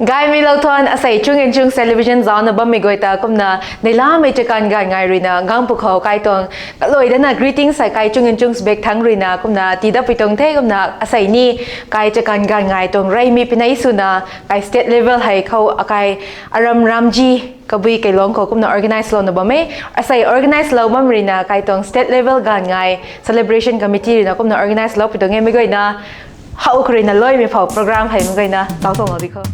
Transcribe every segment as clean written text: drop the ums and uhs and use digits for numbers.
Guy mi lo thon asai chung in chung television zone ba mi goita kumna neila me chakan ga ngai rina gang pu kho kai tong loi dana greetings sai kai chung in chung bek thang rina kumna ti da pitong the kumna asai ni kai chakan ga ngai tong rai mi pinai suna kai state level hai kho akai aram ramji kabui kai long ko kumna organize lo na ba me asai organize lo mam rina kai tong state level ga ngai celebration committee rina kumna organize lo pitong mi goina hau krina loi mi phau program hai mi goina taw tong lo dikho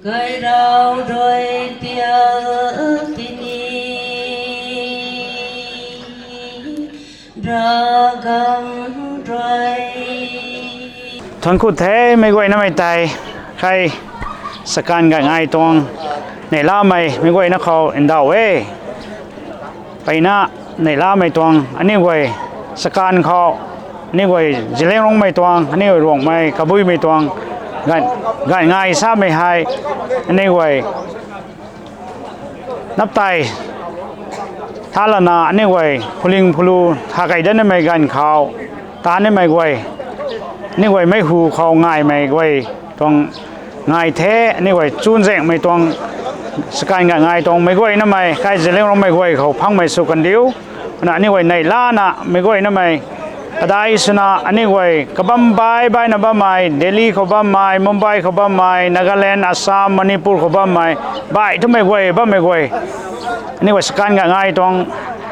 Cây rau rồi tiêu tini ra gam rồi thằng cụ thế mấy gọi nó mày tài khai scan gạch ai toang này la mày mấy gọi nó khâu in đào ấyไปนะnày la mày toang anh ấy gọi scan khâu anh ấy gọi chỉ lấy rong mày toang anh ấy gọi rong mày cà bui mày toang gạch ngay sao mày hay anh ấy gọi nắp tay thà là na anh ấy gọi phuling phulu thà cái đó mày gạch khâu ta anh mày gọiนี่ไว้ไม่หูเขาง่ายไม่ไว้ตรงง่ายแท้นี่ไว้จูนแสงไม่ตรงสกายง่ายตรงไม่ไว้นั่นไม่ใครจะเลี้ยงเราไม่ไว้เขาพังไม่สุกันเดียวนะนี่ไว้ในล้านนะไม่ไว้นั่นไม่ได้สนะอันนี้ไว้กบัมบายนะบ้าไม่เดลีเขาบ้าไม่มุมไบเขาบ้าไม่นาการแลนด์อัสสามมณิปุรเขาบ้าไม่บายทุกไม่ไว้บ้าไม่ไว้อันนี้ไว้สกายง่ายตรง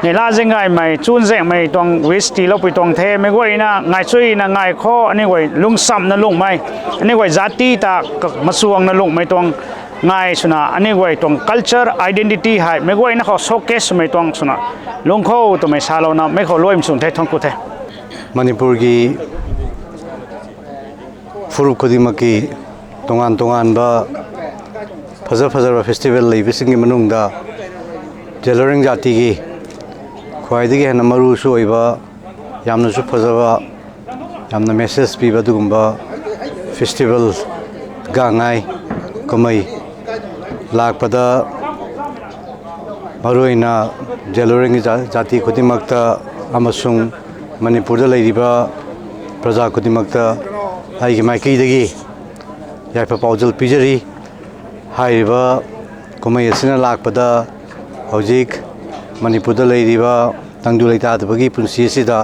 ในลาเซง่ายไหมจูนเซงไหมตรงวิสตีเราไปตรงเทไม่ไหวนะง่ายช่วยนะง่ายข้ออันนี้ไหวลุงซ้ำนะลุงไหมอันนี้ไหวจัตติตามาสวงนะลุงไม่ตรงง่ายสุนะอันนี้ไหวตรง culture identity ให้ไม่ไหวนะเขาโชว์เคสไม่ตรงสุนะลุงเขาตัวไม่ซาโลนะไม่เขาลอยมสุนเททองกุเทมณีปุรกีฟุรุคดีมากีตรงอันบ่พัซร์เฟสติวัลเลยวิสิงห์มนุงดาเจริญจัตติกีควายที่เห็นมารู้ช่วยว่ายามนั้นชุบพะว่ายามนั้นเมสเซจปีบัดกุมบ่เฟสติวัลกางไงก็ไม่ลากประดามารู้อินะเจริญจัตติคุติมักตาอามาสุงมณีปุรเลยดีบ่ประชาคุติมักตาไอ้กี่ไม่กี่ตะกี้ยายพระปาวจลพิจารีให้บ่ก็ไม่สินะลากประดาเอาจิกมณีปุรเลยดีบ่ตั้งดูเลยตาตัวกี้ปุ่นสีสิตา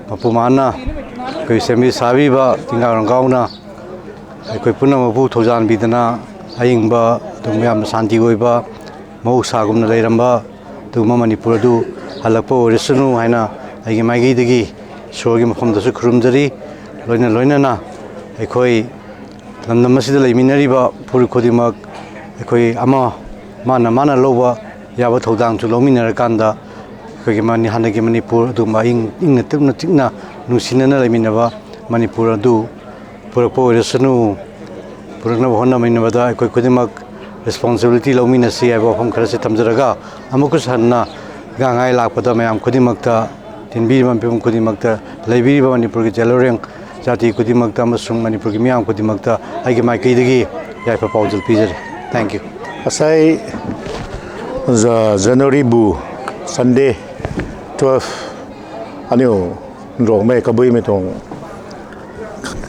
มาปูมันนะเคยเสมีสาวีบ่ทิ้งเอารังเก้านะเคยปุ่นมาพูดทุจานบิดนะไอ้ยิงบ่ตรงนี้มันสันติกอยบ่มาอุตสาหกรรมอะไรรำบ่ตัวมณีปุรดูฮัลลักโปริสนุให้นะไอ้กี่ไม่กี่ตะกี้ชัวร์กี่มาคมตัวสุขรุมจรีลอยนะนะไอ้คอยลำน้ำมันสิเดเลยมินารีบ่พูดคุยมักไอ้คอยอามานะโลบ่ยาบ่ทุดังจุลมินาร์กันดาก็คือมันนี่ฮันนี่มณีปุรดูมาอิงนึกตึกนึกนะนุสินนั่นเลยมินาบ่มณีปุรดูปุรโปเรสนูปุรนับหัวน้ามินาบ่ได้ก็คือมัก responsibility เรามีนะสิไอ้บ่ผมคราสิทำจระก้าอามุกุสันนะกางไงหลักปัตตาไม่ยามคุดิมักตาทินบีมันเป็นคุดิมักตาเลยบีบ่มณีปุรกิจเจริญจัตติคุดิมักตามาส่งมณีปุรกิไม่ยามคุดิมักตาไอ้กี่ไม่กี่ตะกี้ยายพระปาวจลพิจาร thank you asai January bu Sunday 12 อันนี้รองไม่กระบุยไม่ตรง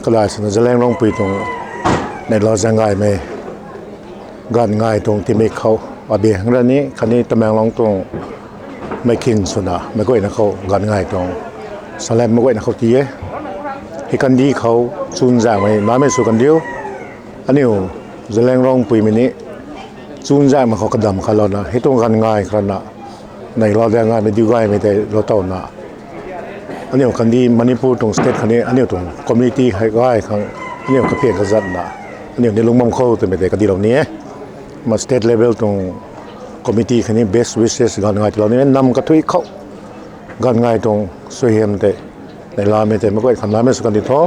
กลายสนจะแรงร้องปีตรงในเราจะง่ายไหมงานง่ายตรงที่ไม่เขาว่าเบียงเรื่องนี้คันนี้ตำแหน่งร้องตรงไม่คินสุนะไม่ก็เห็นเขางานง่ายตรงสแลมไม่ก็เห็นเขาตีให้กันดีเขาซูนแจงไม่ไม่สู้กันเดียวอันนี้จะแรงร้องปีมินี้ซูนแจงมันเขากระดำกันแล้วนะให้ตรงกันง่ายกันนะในเราแรงง่ายไม่ดีง่ายไม่ได้เราเต่านะอันนี้คันดีมณีปุรตรงสเตทคันนี้อันนี้ตรงคอมมูนิตี้ให้ง่ายครั้งอันนี้ก็เพียงกระจัดนะ อันนี้ในลุงมั่งเข้าแต่ไม่ได้กันดีเหล่านี้มาสเตทเลเวลตรงคอมมิตี้คันนี้ best wishes กันง่ายเหล่านี้นำกระทุ้ยเข้ากันง่ายตรงสวยเห็นแต่ในลาไม่แต่ไม่ก็ขันลาไม่สุกันดีท้อ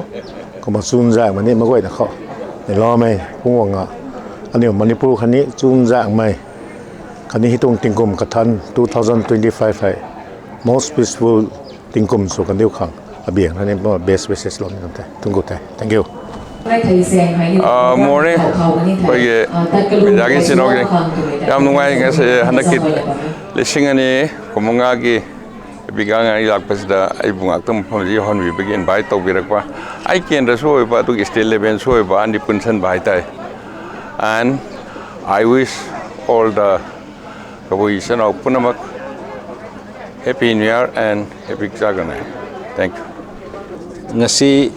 ก็มาซูนจากมันนี่ไม่ก็นะเขาในลาไม่พุ่งว่างอ่ะอันนี้มันนี่พูดคันนี้ซูนจากไม่คันนี้ที่ตรงติงกุมกระทัน2025 most peaceful ติงกุมสุกันเดียวขังอเบียงนั่นเองว่า best wishes เหล่านี้กันแต่tunguแต่ thank you morning ꯑꯩꯈꯣꯏꯒꯤ ꯃꯦꯗꯤꯌꯥꯒꯤ ꯆꯦꯅꯦꯜꯒꯤ ꯌꯥꯝ ꯅꯨꯡꯉꯥꯏ ꯉꯁꯤ ꯍꯟꯗꯛꯀꯤ 2025ꯒꯤ ꯕꯤꯒꯥꯡꯉꯥꯏ ꯂꯥꯛꯄꯁꯤꯗ ꯑꯩꯕꯨ ꯉꯥꯛꯇꯪ ꯃꯐꯝꯁꯤ ꯌꯧꯍꯟꯕꯤꯕꯒꯤ invite ꯇꯧꯕꯤꯔꯛꯄ ꯑꯩ ꯀꯦꯟꯗ꯭ꯔꯁꯨ ꯑꯣꯏꯕ ꯑꯗꯨꯒ ꯁ꯭ꯇꯦꯠ ꯂꯦꯚꯦꯜꯁꯨ ꯑꯣꯏꯕ ꯑꯅꯤ ꯄꯨꯟꯁꯤꯟꯕ ꯍꯥꯏꯇꯥꯔꯦ and I wish all the Kabui ꯏꯆꯤꯟ-ꯏꯅꯥꯎ ꯄꯨꯝꯅꯃꯛ happy new year and happy Jagannath. Thank you. Ngasi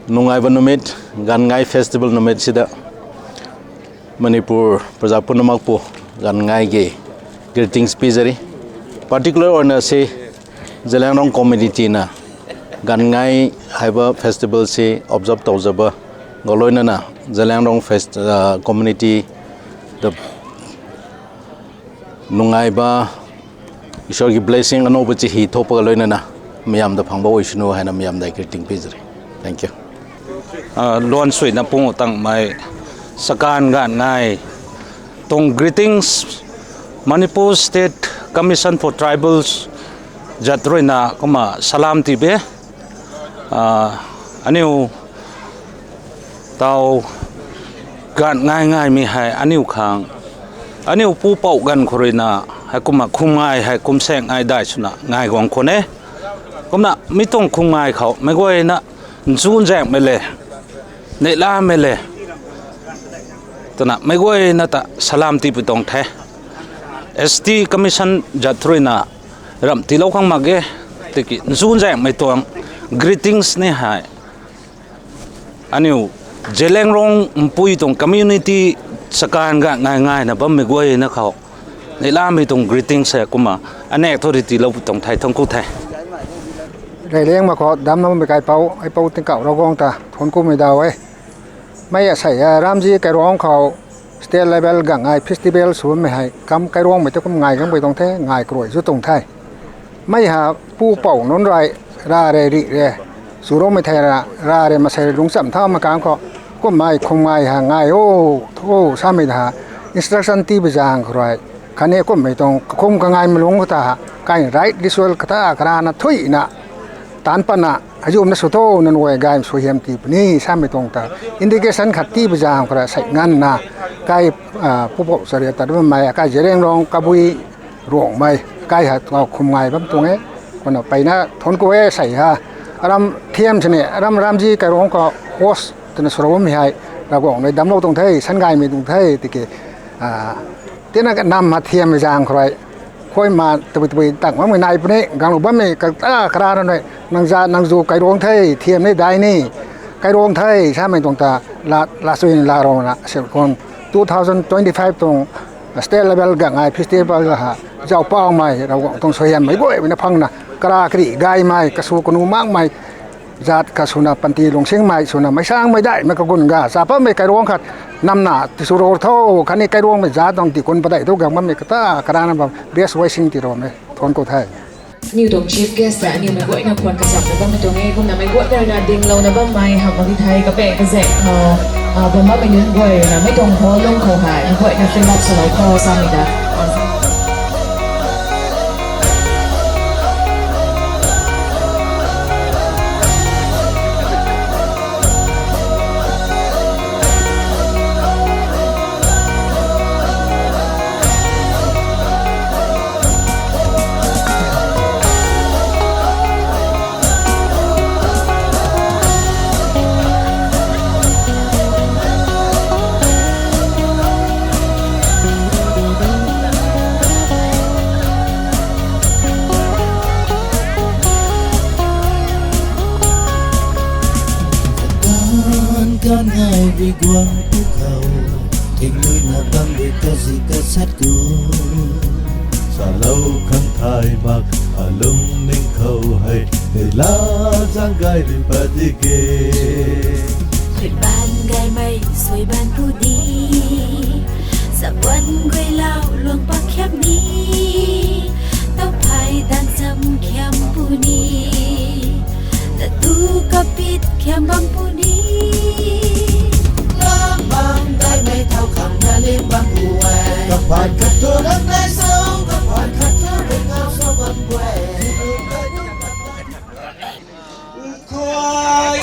nungaiba numit gangai festival numit sida Manipur praja punamakpu gangai ge greetings pizari particular on se Zelangrong community na gangai haiba festival se observe tawjaba goloina na Zelangrong fest community the nungaiba ishor gi blessing anoba chi hi thopa goloina na miyam da phangba oisnu haina miyam da greeting pizari thank you Luan sui na pungo tang mai sakan gan ngai tong greetings Manipur State Commission for Tribals jatroi na kuma salam tibe aniu tau gan ngai mi hai aniu khang aniu pu pau gan khoroi na hai kuma khumai hai kum seng ai dai suna ngai gong khone kumna mitong khumai khau mai goi na jun jang mele nei la mele tana mai goi na ta salam ti putong the ST commission jathroina ram ti lo khang mage tiki jun jang mai tong greetings ne hai aniu Zelangrong mpui tong community sakan ga ngai na bam mai goi na khau nei la mai tong greetings se kuma ane authority lo putong thai thong ku thai Rải liêng mà có đám nó bị cái bao ai bao tiếng cạo rau gong ta thôn cô mới đào ấy mấy xảy ram gì cái rong khảo state level gặng ai festival xuống mày hay cắm cái rong mày cho con ngày cái mày đồng thế ngày cội rút tổng thay mấy hà pu bầu nón rai ra đây đi đây số rong mày thay ra đây mà xảy đúng sẩm thao mà cám có mày không ngày hàng ngày ô thô sao mày hả instruction ti bây giờ rồi cái này có mày đồng không cái ngày mà luôn có ta cái right visual cái ta cái na thui na tan pana ajum na soto nan wai gai so hiam ti ni sam tong ta indication khatti bajang kra sai ngan na kai pupo sare ta dum mai ka jereng rong kabui rong mai kai ha khum ngai bam tong e kon pai na thon ko e sai ha ram thiam chne ram ji kai rong ko host tna soro mi hai ra gong nei dam lo tong thai san gai mi tong thai ti ke tena ka nam ma thiam jang krai khoi mà tụi tặng mà người này bên đấy gang lục bấm này cả ra rồi nàng ra nàng dù cái ruộng thay thiềm đấy đai nè cái ruộng thay sao mình tông ta là suy là rồi là sẽ còn 2025 tông state level gang ai festival là ha giàu bao màyเราต้องสวยไม่บ่อยนะพังนะกระกรีกายไม่กระสูกนูมากไม่จัดกระสุนปันตีลงเชียงใหม่สุนไม่สร้างไม่ได้ไม่กระกุนกาสาปไม่ไกลร้องขัดนำหน้าที่สุโรเท่าคันนี้ไกลร้องไม่จัดต้องตีคนประเดี๋ยวกับมันไม่กระตากระนั้นแบบเรียสไว้สิ่งที่เราไม่ทนก็ไทย Nhiều đồng chief guest đã nhiều mấy gọi nào còn cả sọc nó băng tụi nghe cũng là mấy gọi đây là đình lâu nó băng mai học bằng đi thay các bé cái dạy vừa mất mình đến quầy là mấy đồng hồ lông khẩu hải gọi là phim học sau đó kho sao mình đã con hai vì quăng phú khẩu tình người là băng để có gì cả sát cô xa lâu khăn thai bạc ở lung ninh khâu hay để lá giang gai đi bà đi kê เป็นบ้านไงไม่สวยบ้านผู้ดีสักวันไว้เล่าลวงปักแคบนี้ต้องภายต่างจำแคมผู้นี้แต่ตูก็ปิดแคมบังผู้นี้น้ำบางได้ไม่เท่าคำนาเลี้ยงบางผู้แหวกับผ่านขัดตัวรักได้เศร้ากับผ่านขัดตัวเป็นเงาเศร้าบังแหวคอย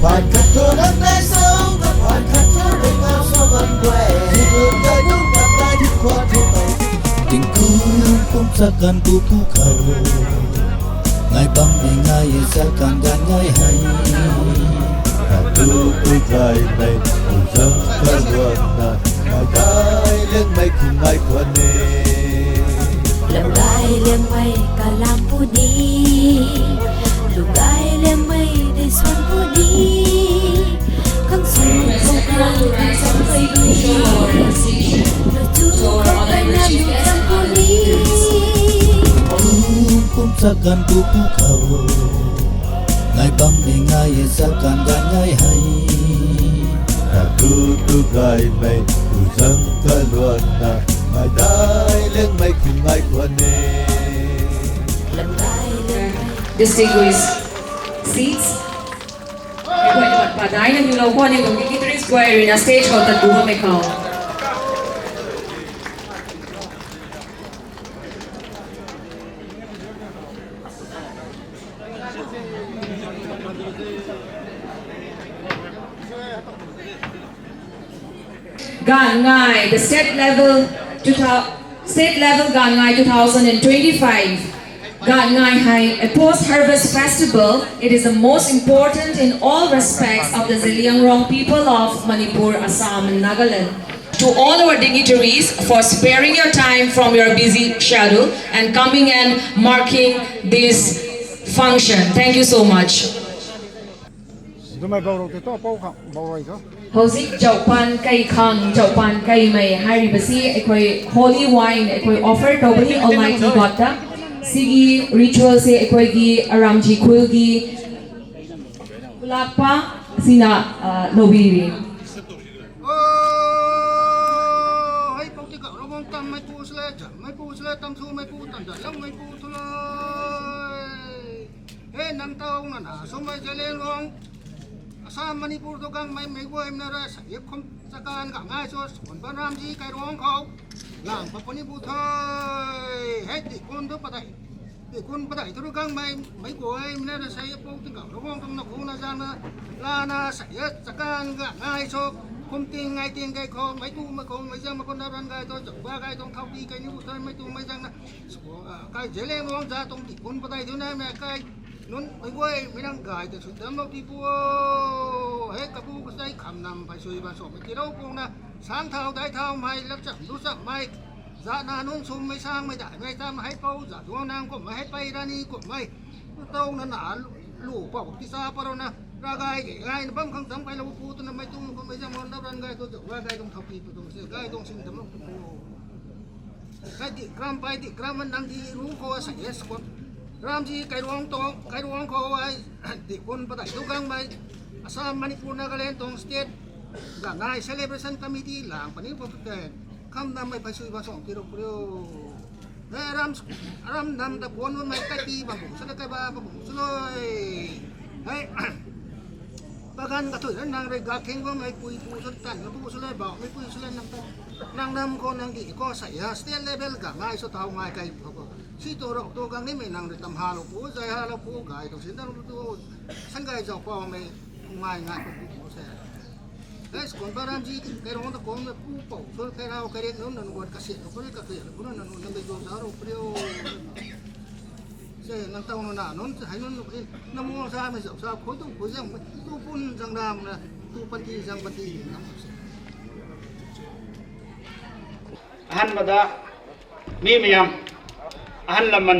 ผ่านขัดตัวรักได้เศร้ากับผ่านขัดตัวเป็นเงาเศร้าบังแหวที่เกิดได้นุ่งกับได้ที่ควาทั่วไปtình cũ cũng sẽ cần tu phú khẩu ngày băng ngày ngày sẽ càng gan ngày hay tu tôi cài này cùng dân ta luôn là ngày cái lên mây cùng mai quan nè làm gai lên mây cả làmผู้ดีลูกไก่เลี้ยงไม่ได้ส่วนผู้ดีข้างสูงข้างกลางข้างสังเคยดูเราจูบเข้าไปน้ำดูจังผู้นี้ cũng sẽ cần tu phú khẩu ngày băng ngày ngày sẽ càng gan ngày hay tu tôi cài mây cùng dân ta luôn là ngày cái lên mây cùng mai quan nè Distinguished seats. Ikaw ay patay ng ilaw ko ng Gigitri Square in a stage called Tagbuha Mekao. Gangay, the state level Gangay 2025. Gangay Hai, a post-harvest festival. It is the most important in all respects of the Zeliangrong people of Manipur, Assam and Nagaland. To all our dignitaries for sparing your time from your busy schedule and coming and marking this function. Thank you so much. Hojik Jaupan Kai Khang, Jaupan Kai May, Haribasi, Ekoi holy wine, Ekoi offer to Almighty God. Sigi ritual se ekwegi aramji kulgi kulapa sina lobiri. Hãy bảo tí cậu nó vong tâm mấy pu sle tâm thu mấy pu tận tận lông mấy pu thôi. Hey nang tao na na so mấy chơi lên long. Assam Manipur to gang mấy mấy quê em na ra sẽ không sakan cả ngay so còn ban ram gì cái rong khâu. Lang papani pu thôi. Hey tí con đó bắtคุณปะไดทุกครั้งไม่กลัวไม่ได้ใช้ปุ๊บถึงกับร้องต้องนักคุณอาจารย์นะลานาใส่จักรานก็ง่ายโชคคุมตีงไงตีงไก่คองไม่ตู้ไม่คงไม่ยังมาคนนับรันไก่ตัวจับว่าไก่ต้องเท่าดีไก่นิ้วเท่าไม่ตู้ไม่ยังนะไก่เจริญร้องจะต้องติดคุณปะไดทุกนั้นแม่ไก่นุ่นไม่กลัวไม่นั่งไก่แต่สุดท้ายเราที่ปัวเฮ้กระปูก็ใช้คำนำไปช่วยมาสอบไม่กี่เราพงนะสางเท้าได้เท้าไม่รับจับรู้สักไม่dạ na nung sumไม่สร้างไม่ได้ไม่ทำให้เป้าdạดวงนางก็ไม่ให้ไปรานีก็ไม่เต้านั่นหนาลูกพ่อที่ซาปะเรานะรากายไก่นะบังคังทำไก่เราพูดนั่นไม่ตุ้งก็ไม่จำมันนับรันไก่ตัวจะว่าไก่ต้องทับปีตัวเสียไก่ต้องสิ่งทำมันไก่ติกรามไปติกรามมันดังที่รู้เขาใส่เอสก่อนรามจีไก่ร้องตองไก่ร้องเขาไว้ติคนปะไต่ทุกครั้งไปอาสามมณิปุรนาการเล่นตองสเตทอย่างง่ายเซเลบเรชั่นคอมมิตี้หลังปนิพบกันคำนำไม่ไปช่วยมาส่งที่เราเรียวเฮ้ยรำนำตะโกนว่าไม่ใกล้ตีบังบุษแล้วใกล้บ้าบังบุษเลยเฮ้ยไป bagan katoi nang re ga keng ba mai pui pu sun tan pu su le ba mai pui su le nang nam ko nang gi ko sai ha state level ga ngai so tau ngai kai ko si to ro to gang ni me nang re tam ha lo pu zai ha lo pu gai to sin dang to san gai jo pa mai ngai ngai ko pu se guys kon baram ji ke ro to ko me pu po so ke ra o ke re no no ko ka se ko ka ke no no no nang jo za ro prio se nang tao nó nà nó hay nó nó mua ra mà dạo sao khối tu rằng tu pun rằng đàm là tu pati rằng pati ahan bada mi miyam ahan laman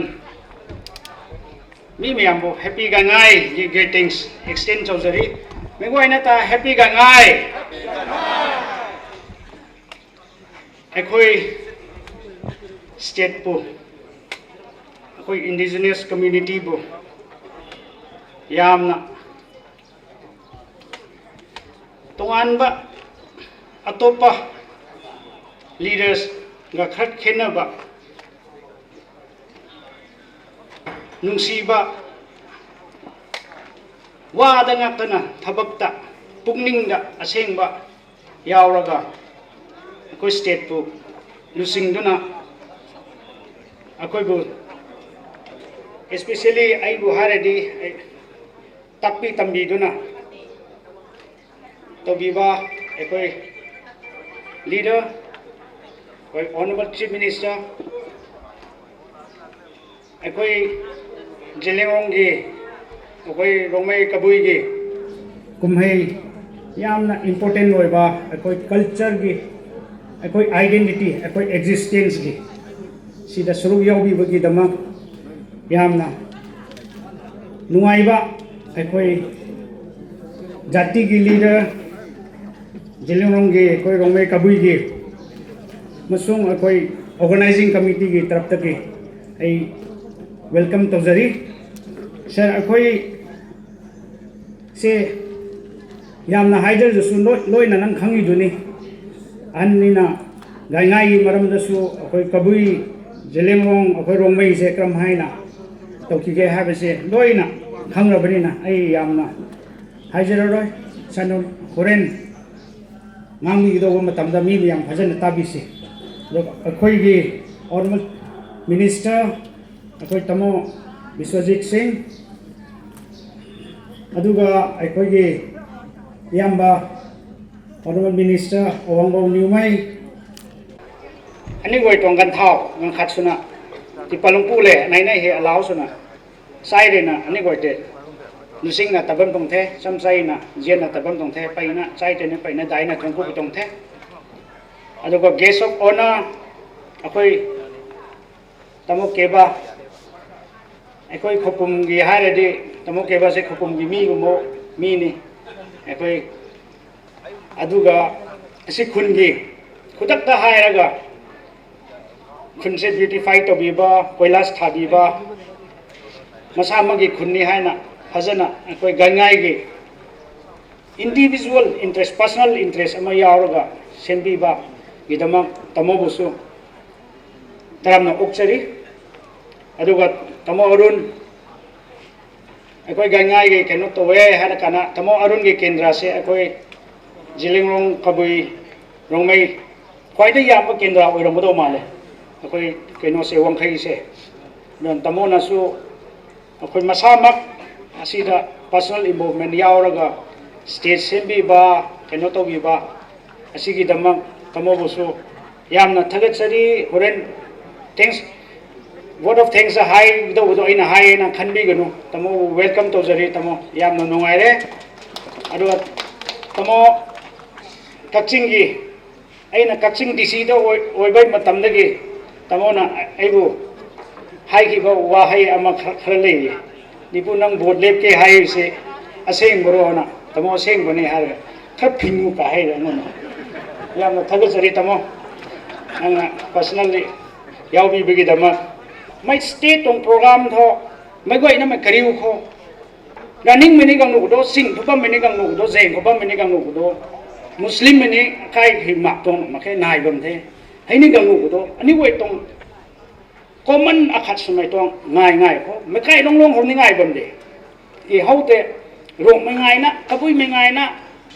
mi miyam bo happy ga ngai ji greetings extend chaujari me goi na ta happy ga ngai akhoi state po akhoi indigenous community bo yamna tongan ba atopa leaders ga khat khena ba nungsi ba wa da ngakana thabakta pukning da aseng ba yauraga ko state pu lusing duna akoi bu especially ai bu haradi tapi tambi duna to biba ekoi leader koi honorable chief minister ekoi jelengong gi ekoi rongmei kabui gi kumhei yamna important oiba ekoi culture gi ekoi identity ekoi existence gi sida suru yaubi bagi dama yamna nuaiba ekoi jati gi leader jelengong gi ekoi rongmei kabui gi masung ekoi organizing committee gi tarap taki ai welcome tawjari sir ekoi se yamna haider su loina nang khangi duni annina gai ngai maram da su ekoi kabui jelengong ekoi rongmei se kram haina tawki ge ha se loina khangra banina ai yamna haider roi sanu horen ngangi do matam da mi yang phajana tabisi अखोई की honourable minister अखोई तमो विश्वजीत सिंह अदुगा अखोई की याम्बा honourable minister ओवंगो न्यूमाई अनि गोई टोंगन थाव ngन khatsuna ti palungpu le nai nai he allow suna sai re na ani goite nusing na tabam tong the sam sai na jen na tabam tong the pai na sai te ne pai na dai na thongku tong the aduga guest of honor akoi tamo keba akoi khopum gi haredi tamo keba se khopum gi mi gumo mi ni akoi aduga asi khun gi khudak ta hairaga khun se beautify to biba koilas thabiba masa magi khun ni haina phajana akoi gangai gi individual interest personal interest ama yauraga senbiba gidama tamo busu taramna ukchari aduga tamo arun akoi gangai ge kenu to we hana kana tamo arun ge kendra se akoi jilingrong kabui rongmei khwaida yamba kendra oiram do male akoi kenu se wangkhai se non tamo na su akoi masamak asida personal involvement yauraga state sembi ba kenu to bi ba asigi damang tamo busu yamna thagatsari horen thanks word of thanks a high do ina high na khanbi ganu tamo welcome to jari tamo yamna nungai re adu tamo kaching gi aina kaching dc do oibai matam dagi tamo na aibu hai gi ba wa hai ama khara le nipu nang board lep ke hai se aseng boro na tamo aseng bani har khap phingu ka hai ra na yamna thagatsari tamo anga personally yaubi bigi dama mai state tong program tho mai goi na mai kariu kho running mini gang nu do sing thopa mini gang nu do zeng thopa mini gang nu do muslim mini kai hi mak tong ma kai nai bam the haini gang nu do ani wei tong common akhat sumai tong ngai ngai kho mai kai long long hom ni ngai bam de i haute rong mai ngai na kabui mai ngai na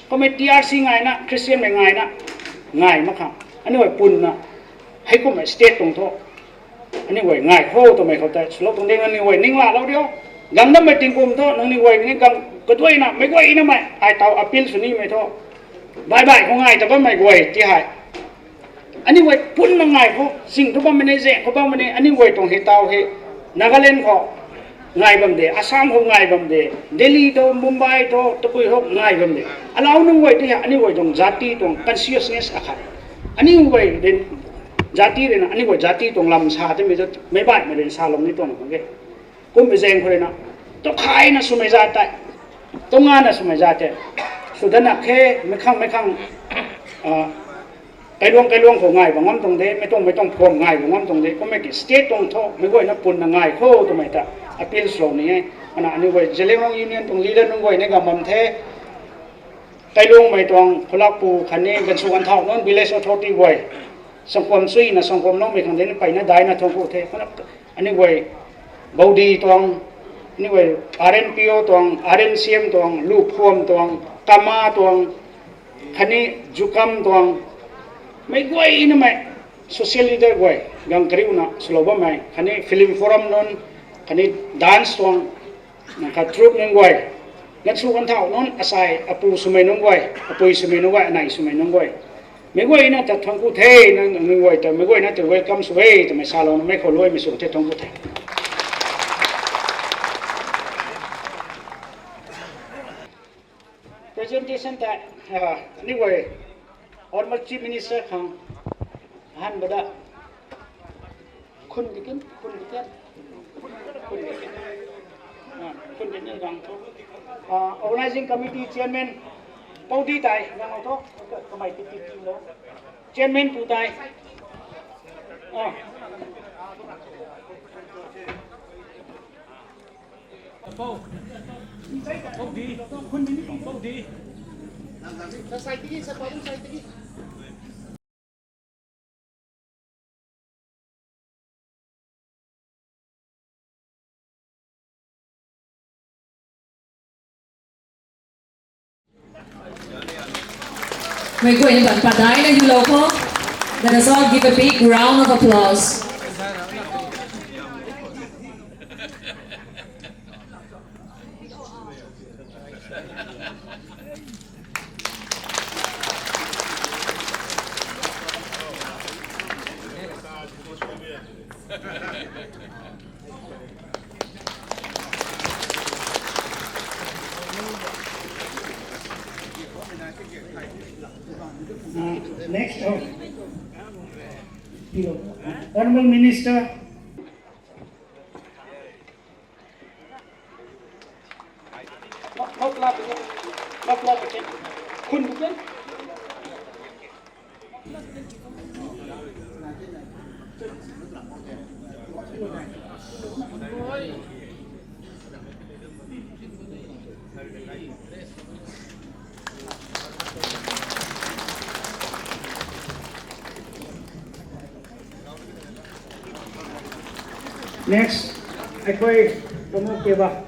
ko me TRC ngai na Christian mai ngai ma kham ani wai pun na hai ko mai state tong tho ani wai ngai kho to mai khota slo tong ding ani wai ning la lo dio gang na mai ting kum tho nang ni wai ni gang ko twai na mai goi na mai ai tau appeal su ni mai tho bye bye ko ngai ta ba mai goi ti hai ani wai pun na ngai kho sing to ba mane je ko ba mane ani wai tong he tau he Nagaland kho ngai bam de Assam ho ngai bam de Delhi to Mumbai to tapui ho ngai bam de alau nung wai ti ani wai tong jati tong consciousness akhat ani wai den jati re na ani wai jati tong lam sa te me me bai me den sa lom ni tong ke kum be jeng khore na to khai na sumai ja ta to nga na sumai ja te sudana khe me khang cái luông của ngài và ngắm tông thế mấy tông phom ngài và ngắm tông thế có mấy cái state tông thọ mấy gọi nó pun là ngài khô tụi mày ta appeal slow này anh anh gọi Zeleng Union tông leader nó gọi này gặp mầm thế cái luông mấy tông kholac pu khăn này gần số ăn thọ nó village authority gọi song phom suy là song phom nó mấy thằng đấy nó phải nó đái nó thông cụ thế anh gọi Baudi tông anh gọi RNPO tông RNCM tông Loop Phom tông Kama tông khăn này Jukam tông mấy quay nó mày social leader quay gang kariu na sloba mày khani film forum non khani dance song na ka troupe nang quay ngat su kan thau non asai apu sumai nong quay apu sumai nong quay nai sumai nong quay mấy quay na ta thong ku the nang quay ta mấy quay na ta welcome suai ta mai salon mai kholoi mai su the thong ku the presentation ta ni quay और chief minister खां हान बदा खुन दिकिन गांग तो organising committee chairman पौदी ताई गांग तो कमाई टिटी लो chairman पुताई पौदी खुन दिकिन पौदी Sai tigi, sa parang sai tigi. May ko ini paday na yung loko. Let us all give a big round of applause. Next, Honorable Minister. Next, ako'y promote ba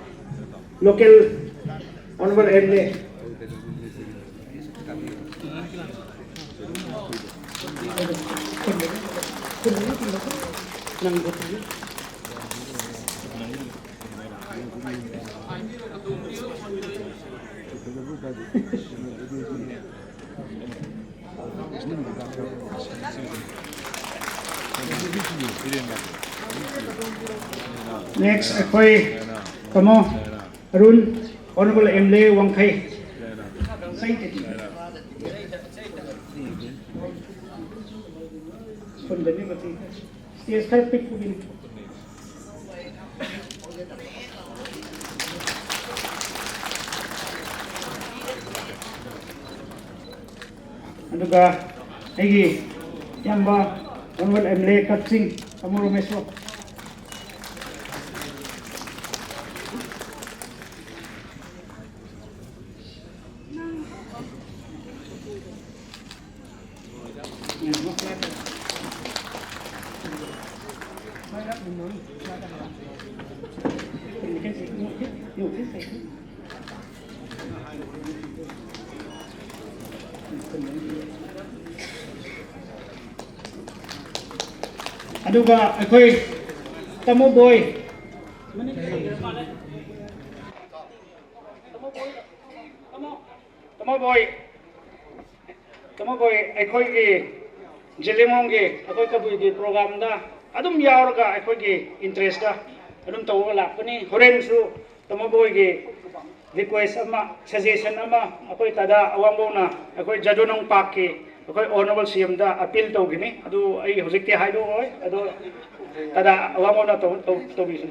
local honorable MLA. Next, ako'y kamo Arun Honorable MLA Wangkhay. Aduga aigi yamba Honorable MLA Kapsing Kamuro Meswo. aduga akhoi tamo boy tamo boy akhoi gi Jelengong gi akhoi kabui gi program da adum yauraga akhoi gi interest da adum tawga lakani horen su tamo boy gi request ama suggestion ama akhoi tada awambona akhoi jadonong park ki akhoi honorable CM da appeal tawgini adu ai hojikte haido oi adu tada awambona to bisu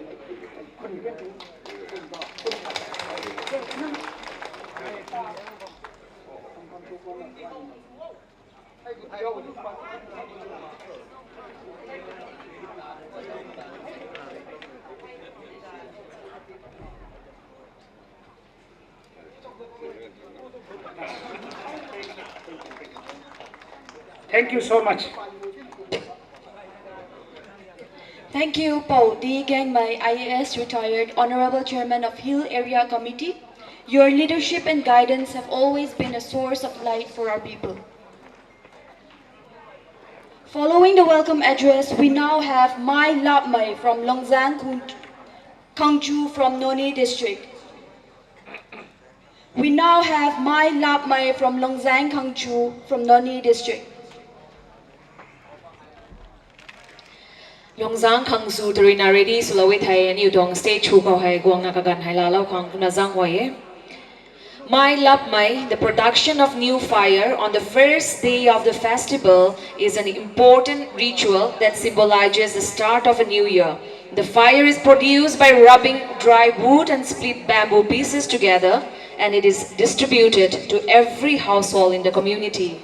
Thank you so much. Thank you, Paul D. Gangmai, IAS retired Honorable Chairman of Hill Area Committee. Your leadership and guidance have always been a source of light for our people. Following the welcome address, we now have Mai Lapmai from Longzang Kangju from Noni District. We now have Mai Lapmai from Longzang Kangju from Noni District. Longzang Kangsu Tarina ready Sulawit Hai and Udong State Chuko Hai Guang Nakagan Hai Lalo Kang Nazang Waye. Mai Lap Mai, the production of new fire on the first day of the festival is an important ritual that symbolizes the start of a new year. The fire is produced by rubbing dry wood and split bamboo pieces together, and it is distributed to every household in the community.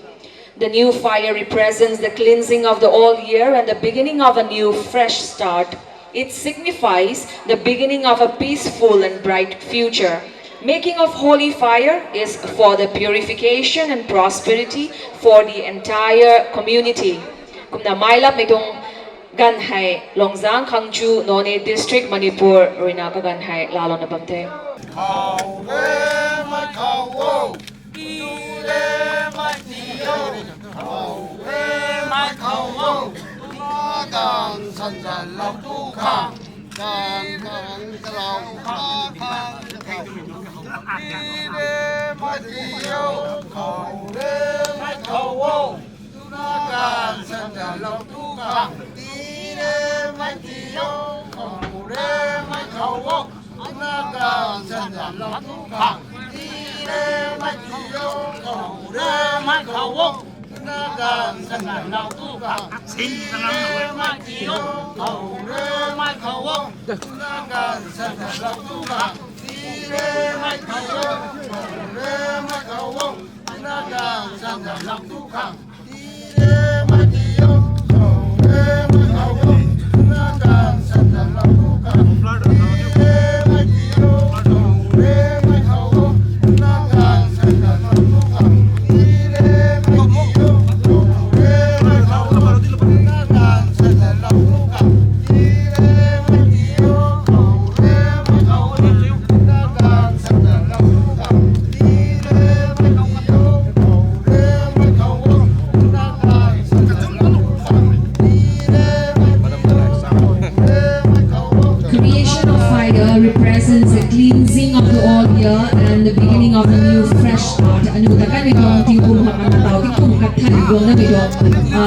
The new fire represents the cleansing of the old year and the beginning of a new fresh start. It signifies the beginning of a peaceful and bright future. Making of holy fire is for the purification and prosperity for the entire community. Kumna mailap nitong Ganhai, Longzang, Kangju, Noni District, Manipur, Rinaka Ganhai, lalo na bamte. Creation of fire represents the cleansing of the old year and the beginning of a new fresh start. Anu takan itong tingkul makanataw, tingkul makathalibong na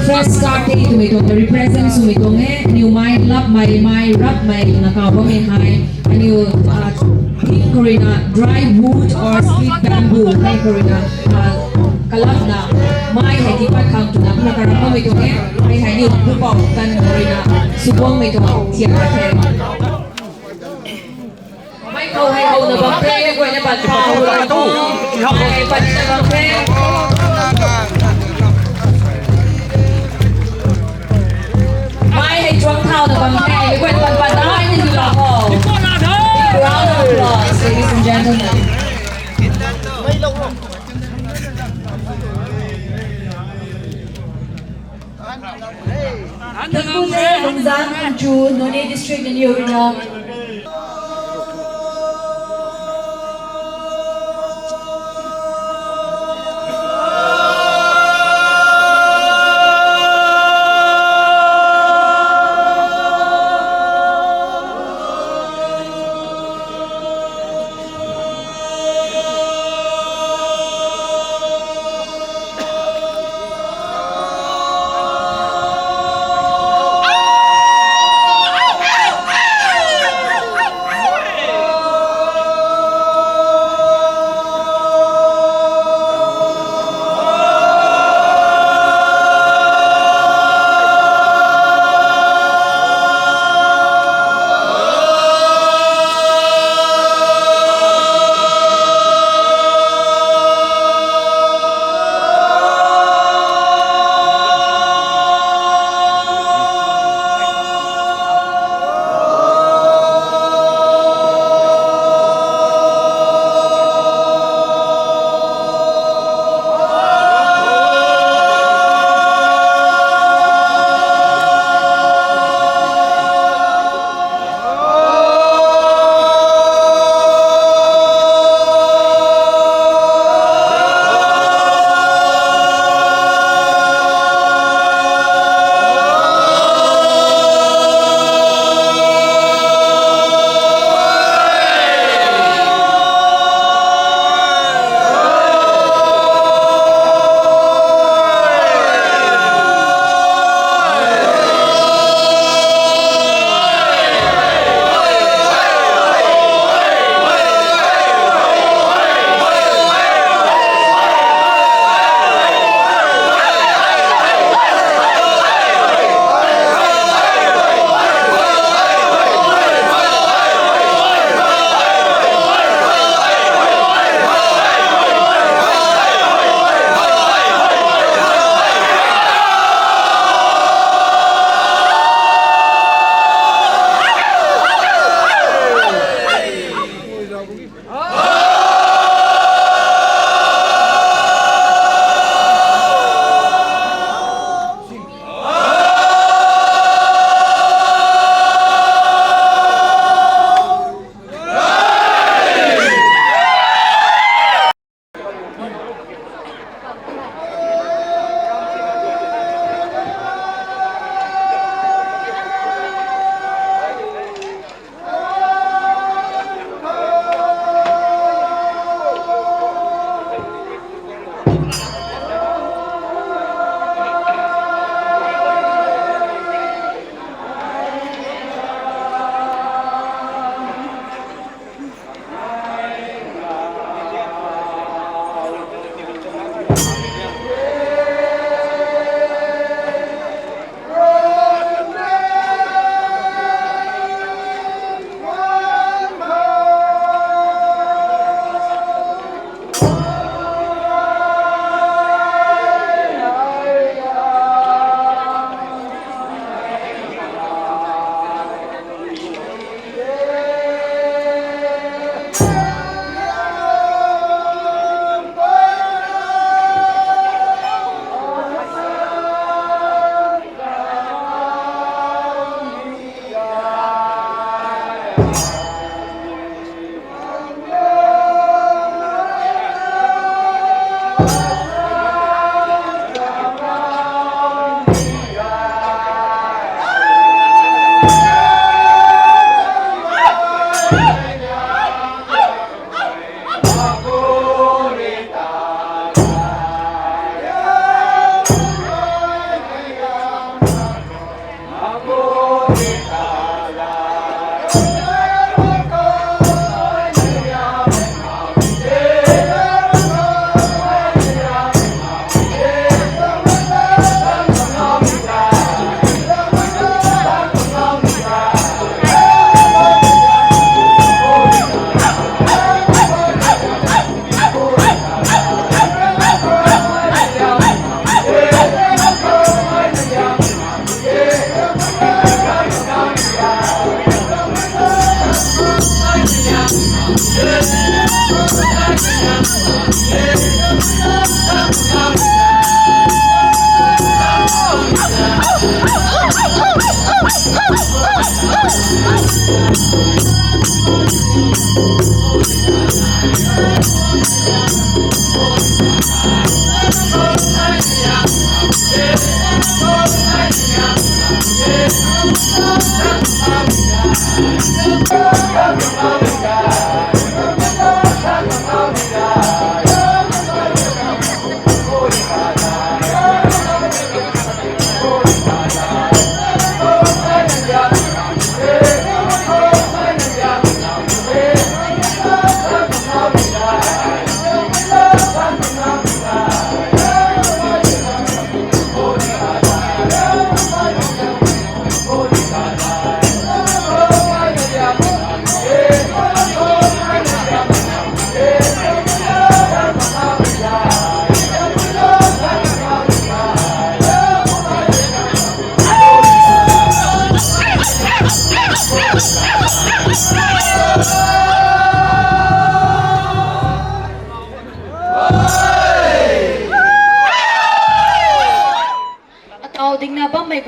fresh start ito itong represents itong new Mai Lap Mai Rap Mai nakawa may hai anu Korina dry wood or split bamboo like Korina kalap na mai hai tipat kang tu na nakarapam itong mai hai ni upau kan Korina subong may itong tiyak ate mai kau hai kau na bangke ko na ban pau mai ban na bangke mai hai chuang thao na bangke ko ban ban na hai ni la ho round of applause ladies and gentlemen. Kekule, Longzang, Kangju, Noni District, and Yorina.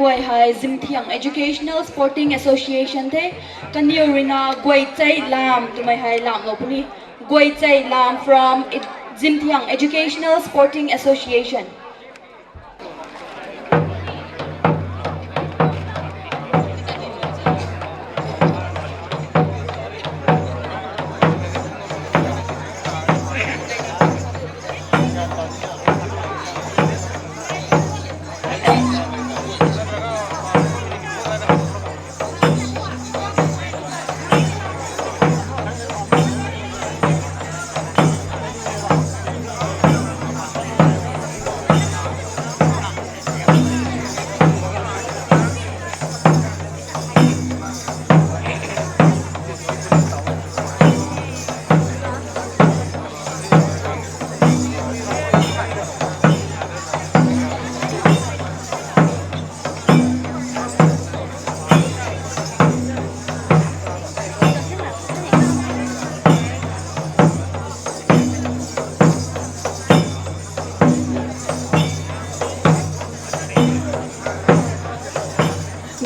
Gwai Hai Zimthiang Educational Sporting Association the Kanyurina Gwai Chai Lam to my Hai Lam locally Gwai Chai Lam from Zimthiang Educational Sporting Association.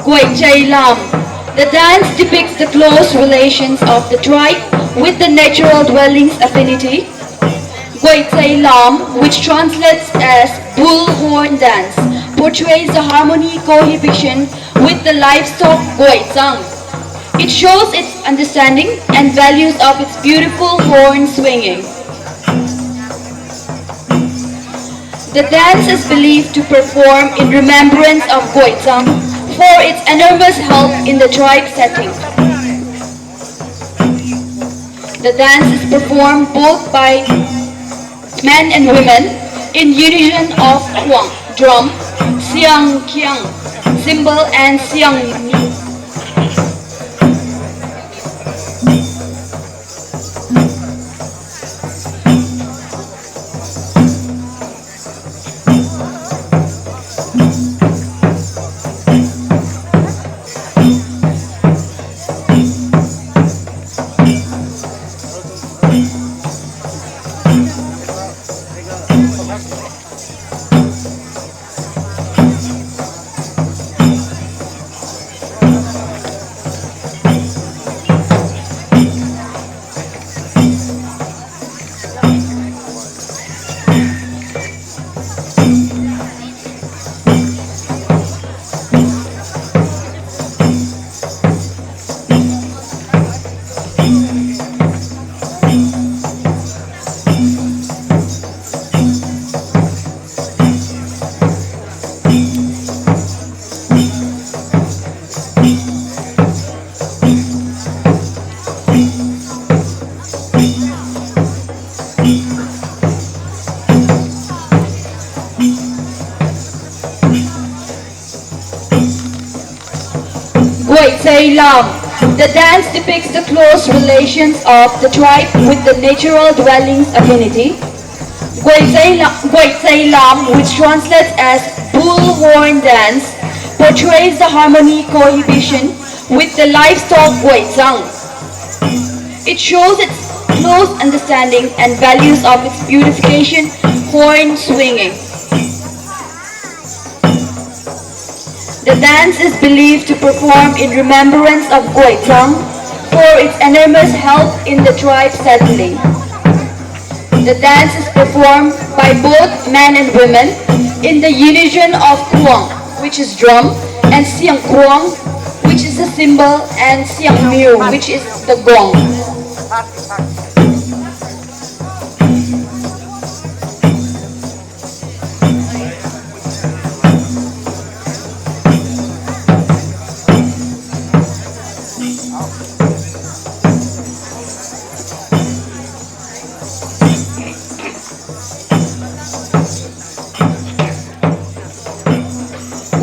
Gwai Chai Lam. The dance depicts the close relations of the tribe with the natural dwellings affinity. Gwai Chai Lam, which translates as bullhorn dance, portrays the harmony cohabitation with the livestock Gwai Chang. It shows its understanding and values of its beautiful horn swinging. The dance is believed to perform in remembrance of Gwai Chang for its enormous help in the tribe setting. The dance is performed both by men and women in unison of kwang, drum, siang kiang, cymbal and siang ni. Gwai Chai Lam. The dance depicts the close relations of the tribe with the natural dwellings affinity. Gwai Chai Lam, which translates as bullhorn dance, portrays the harmony cohabitation with the livestock Gwai Chang. It shows its close understanding and values of its beautification, horn swinging. The dance is believed to perform in remembrance of Gwai Chang for its enormous help in the tribe settling. The dance is performed by both men and women in the unison of kwang, which is drum, and Siang Kuang, which is the cymbal, and Siang Miu, which is the gong.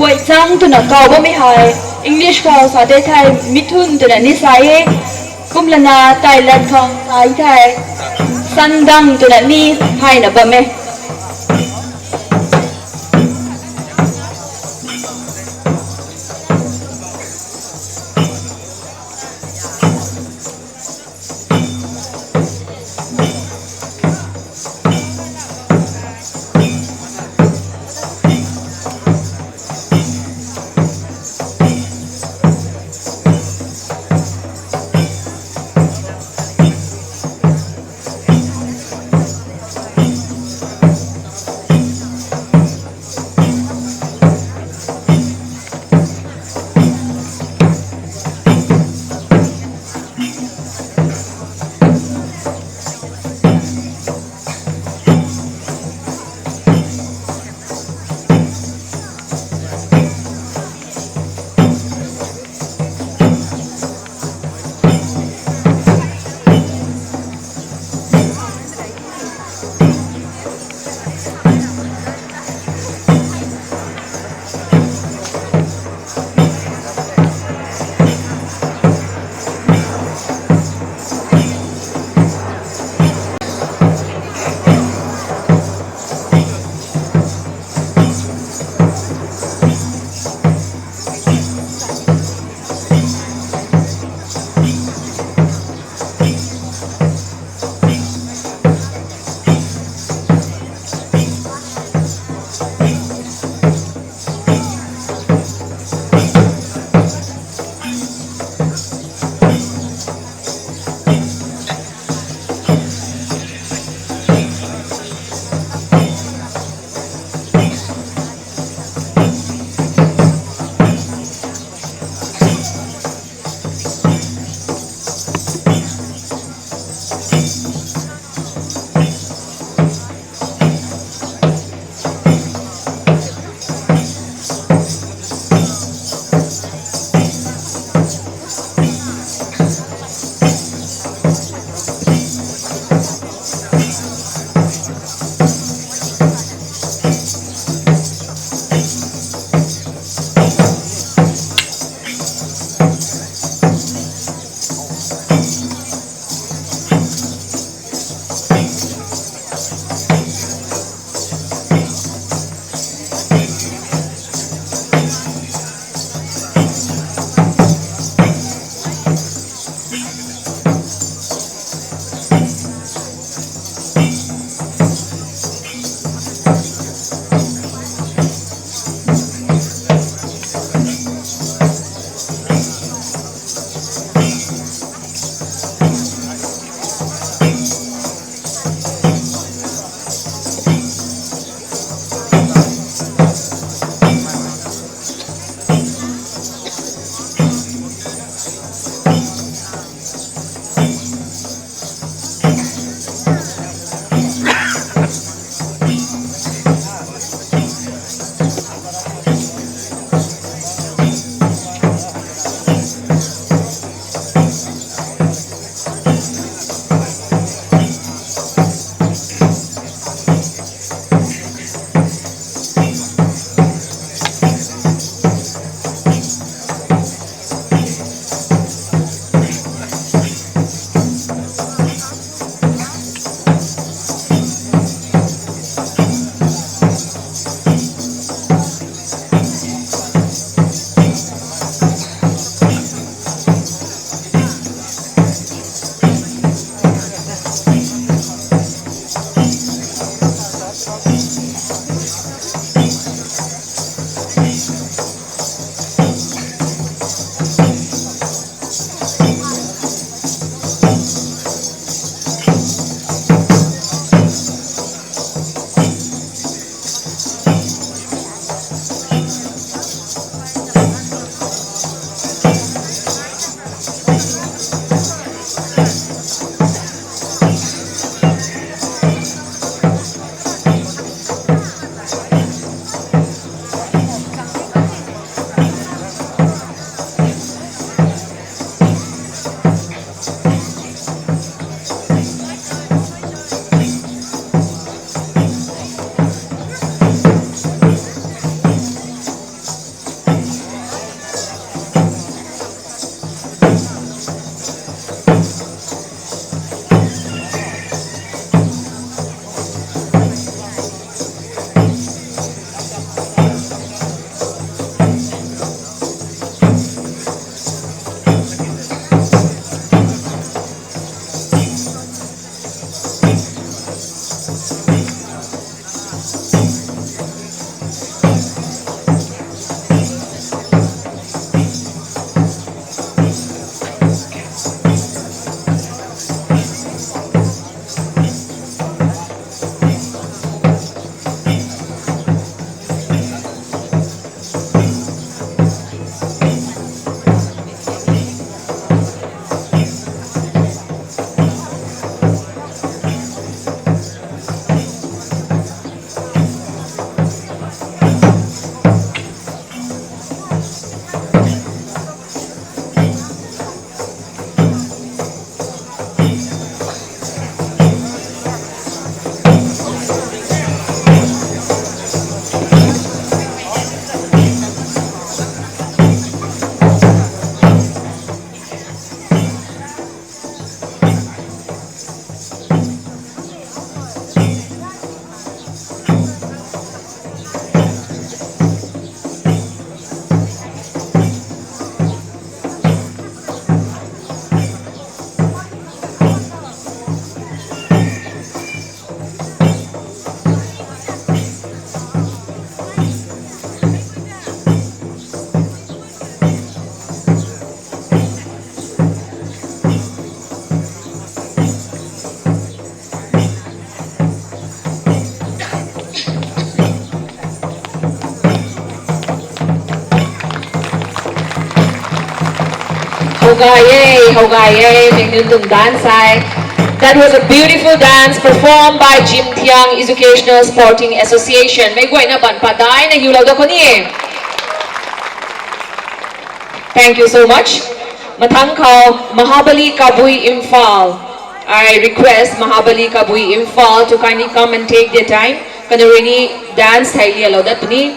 Quay trăng tu na kau ba mi hai English kau sa te thai mithun tu na ni sai kum lana Thailand kau sai thai sandang tu na ni hai na ba me Hogaye, Mengnuntung dance. That was a beautiful dance performed by Jim Thiang Educational Sporting Association. May guay na ban paday na hiulaw da ko ni. Thank you so much. Matang kao Mahabali Kabui Imphal. I request Mahabali Kabui Imphal to kindly come and take their time. Kanarini dance highly allowed that ni.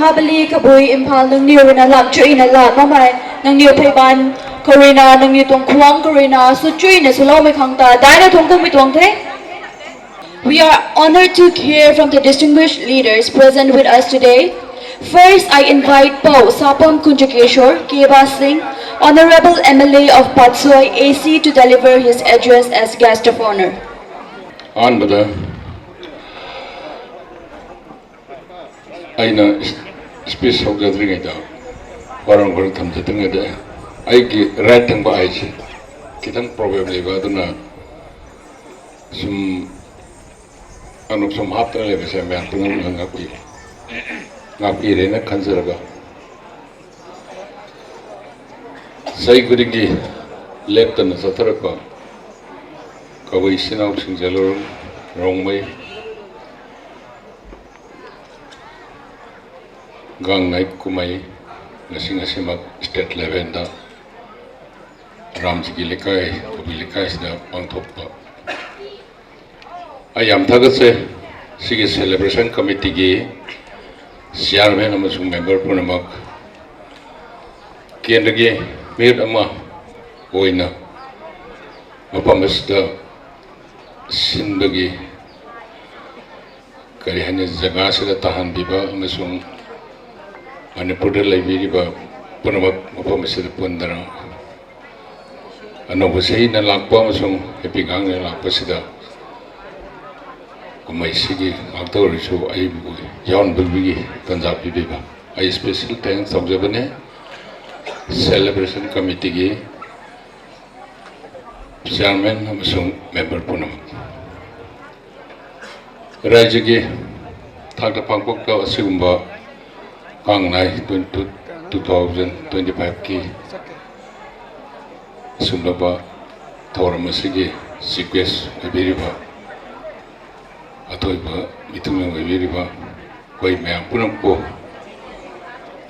Mahabali Kabui Impal Nung Niu na lam chui na la mamai Nung Niu Paiban Karina Nung Niu Tong Kuang Karina Su chui na su lau me khang ta dai na thong kong mi tuang the. We are honored to hear from the distinguished leaders present with us today. First, I invite Pau Sapam Kunjakeshwar Keba Singh, Honorable MLA of Patsoy AC, to deliver his address as guest of honor. On bada aina space of gathering ida warang warang tham jatang ida ai ki right thang ba ai chi kitang problem le ba duna sum anup sum hap le ba se me apung ngap ire na khanjaraga sai guringi lepta na sataraka kawai sinau singjalur rongmai gang naik kumai ngasing-ngasing state level da ramji likai kobi likai sida pangthokpa ayam thagase sigi celebration committee gi chairman amasung member punamak kendagi mir ama oina mapamasta sinbagi kari hanya jaga sida tahan biba amasung Manipur Library punamak mapamasta pundara ano basay na lakpa amasung epigang na lakpa sida kumai sigi aktor riso ay yawn bilbigi tanjab biba ay special thanks sagjabane celebration committee gi chairman amasung member punamak rajya gi thakta pangpokta asigumba kangnai 2025 ki sumlaba thoram asigi sequence abiriba atoiba mitunglang abiriba koi mayam punamko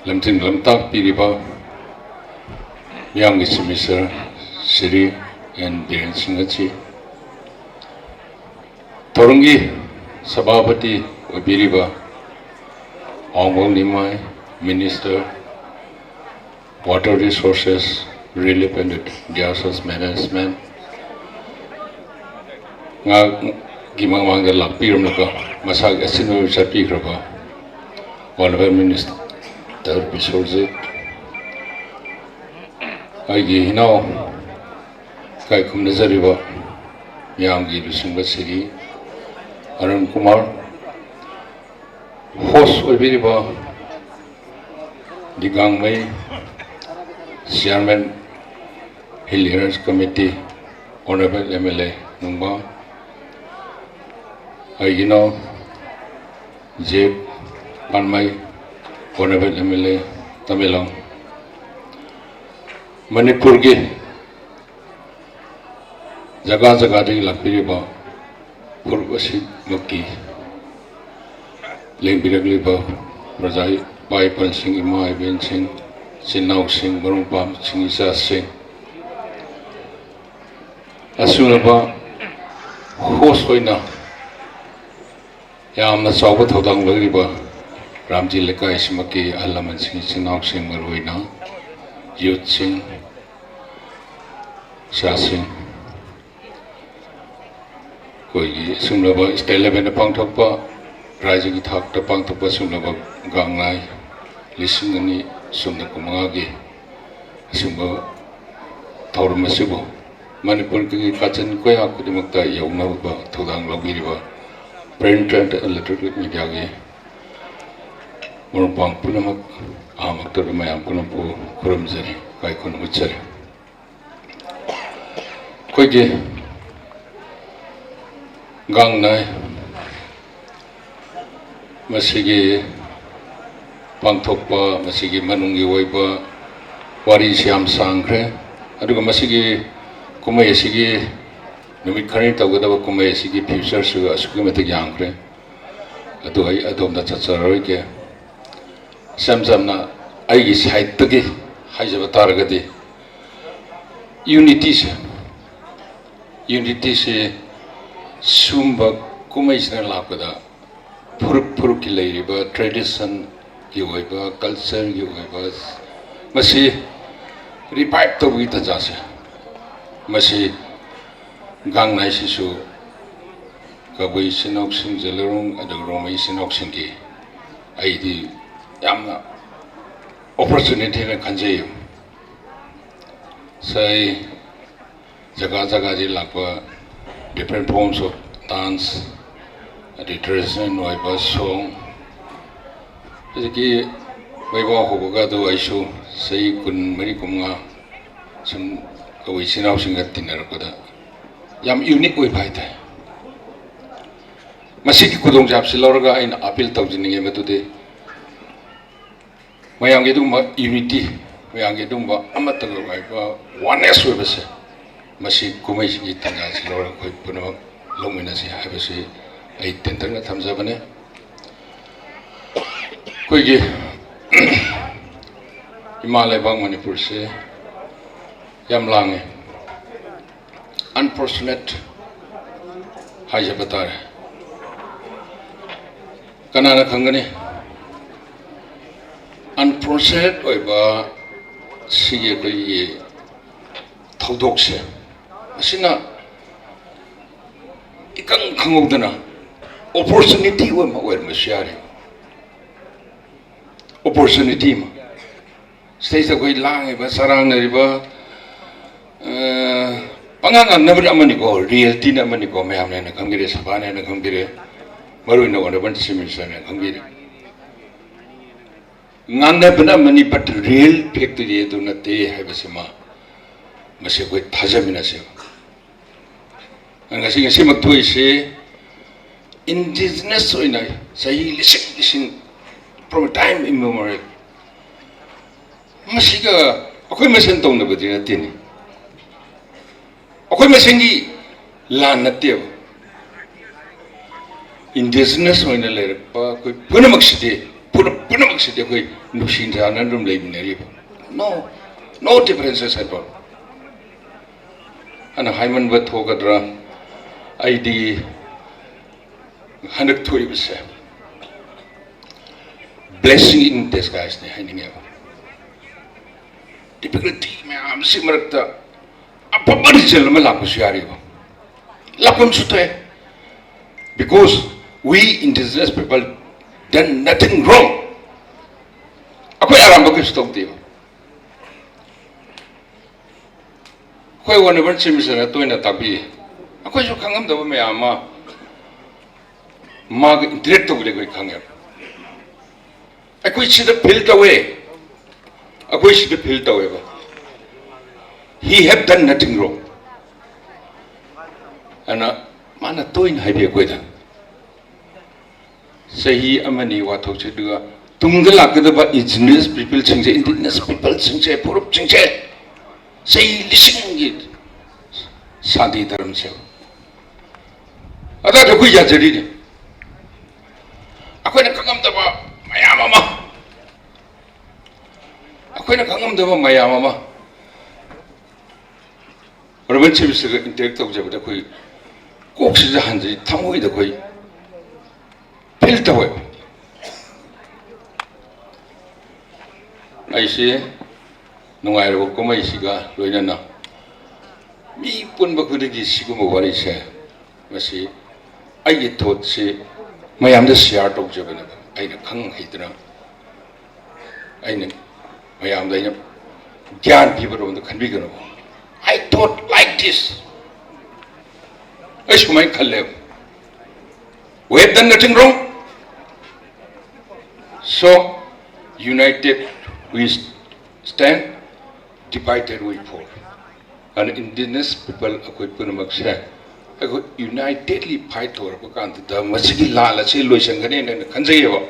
lamtin lamtak piriba yang Mr. Siri and Biren Singachi Torungi Sababati Abiriba Ongol Nimai Minister Water Resources Relief and Disasters Management Nga Gimang Manga Lakpiram Laka Masag Asino Chapi Kraba Honorable Minister Bisorjit Aigi hinau kai kum nazariba yangi lusingba siri Arun Kumar host obiriba digang mai chairman Hill Hearers Committee Honorable MLA Nungba aigi no Jeb Panmai Honorable MLA Tamilang Manipur ki jaga di lakpiriba purvasi mukki lengbiragliba prajai Paipan Singh Imai Ben Singh Sinau Singh Marumpam Singh Isa Singh asunaba host hoina yamna chawba thodang lagriba Ramji Lekai Simaki Alaman Singh Sinau Singh Maruina Youth Singh Shah Singh koi sumlaba state level pang thokpa rajya ki thak ta pang thokpa sumlaba gangnai lising ani sumna kumanga gi sumba thorma sibo Manipur ki kachan koi akudimakta yauna ba thodang logiriba print and electronic media gi Murumpang punamak amak mayam punampu kurumjari kai kun uchari koi ge gang nai masigi pangthokpa masigi manungi oiba wari siam sangkre aduga masigi kumai asigi numit khani tawgadaba kumai asigi future su asugi mate yangkre adu ai adom da chacharoi ke samsamna aigi side tagi haijaba taragadi unity se sumba kumai sna lakada puruk ki leiriba tradition की culture की मसी revive तौगी तजासे मसी गांगनाय सिसु कबई सिनोक्सिंग जेलरोंग अदरोंगई सिनोक्सिंग की आईदी यामना opportunity na kanjay say jaga di lakwa different forms of dance the traditional noiba song ki waiwa hoboga do aisu say kun mari kumnga sum kawai sinau singat tinar koda yam unique oi bai ta masiki kudong jap silorga ain appeal tawjini metude mayang gedung unity mayang gedung amata ga oneness we base masi kumai si tanga silor koi puno longmina si ha base ai tenter na thamja bane koi gi himalaya bang manipur se yam lang unfortunate haja batar kanana khangani unfortunate oiba sige koi thodok se asina ikang khangodana opportunity wa ma wer ma share opportunity ma stage koi lang ba sarang na riba pangang na bra amani ko reality na amani ko mayam na khangire sabane na khangire marui na wana ban simisana na khangire ngana bana mani but real factory do na te hai basima mase koi thajamina se anga sing simak thoi se indigenous oina sahi lising from time immemorial masiga akoi masen tong na badi na tini akoi masengi lan na te indigenous oina le pa koi punamak side punamak side koi nushin jana rum le binari no differences at all ana haiman ba thogadra id 100 thoi bise blessing in disguise ne haninga difficulty me am simarakta apabari jelma la kusyari ba lapam sute because we indigenous people done nothing wrong akoi aram ba stop dio koi one ban simisana toina tabi akoi jo khangam da me ama mag direct to le koi khangya akoi chida feel away akoi chida feel away ba he have done nothing wrong ana mana toin haibe koi da sahi amani wa thok chidua tungda lakadaba indigenous people chingje indigenous people chingje purup chingje sahi lising gi sadi dharam se ada to kuya jari ne akoina kangam daba mayamama akoina kangam daba mayamama urban chibis ga interact tok jabda koi koksi ja hanji thamoi da koi feel tawe aise nungai ro ko mai siga loina na mi pun ba khudigi sigu mo wari se masi ai thot se mayam da share tok jabana ai na khang haidra ai na mayam da ina gyan bi ba ro da khanbi gano I thought like this ai shumai khalle we have done nothing wrong so united we stand divided we fall and indigenous people akoi punamak se akoi unitedly fight or kan da masigi la la se loisang gane ne khanjai ba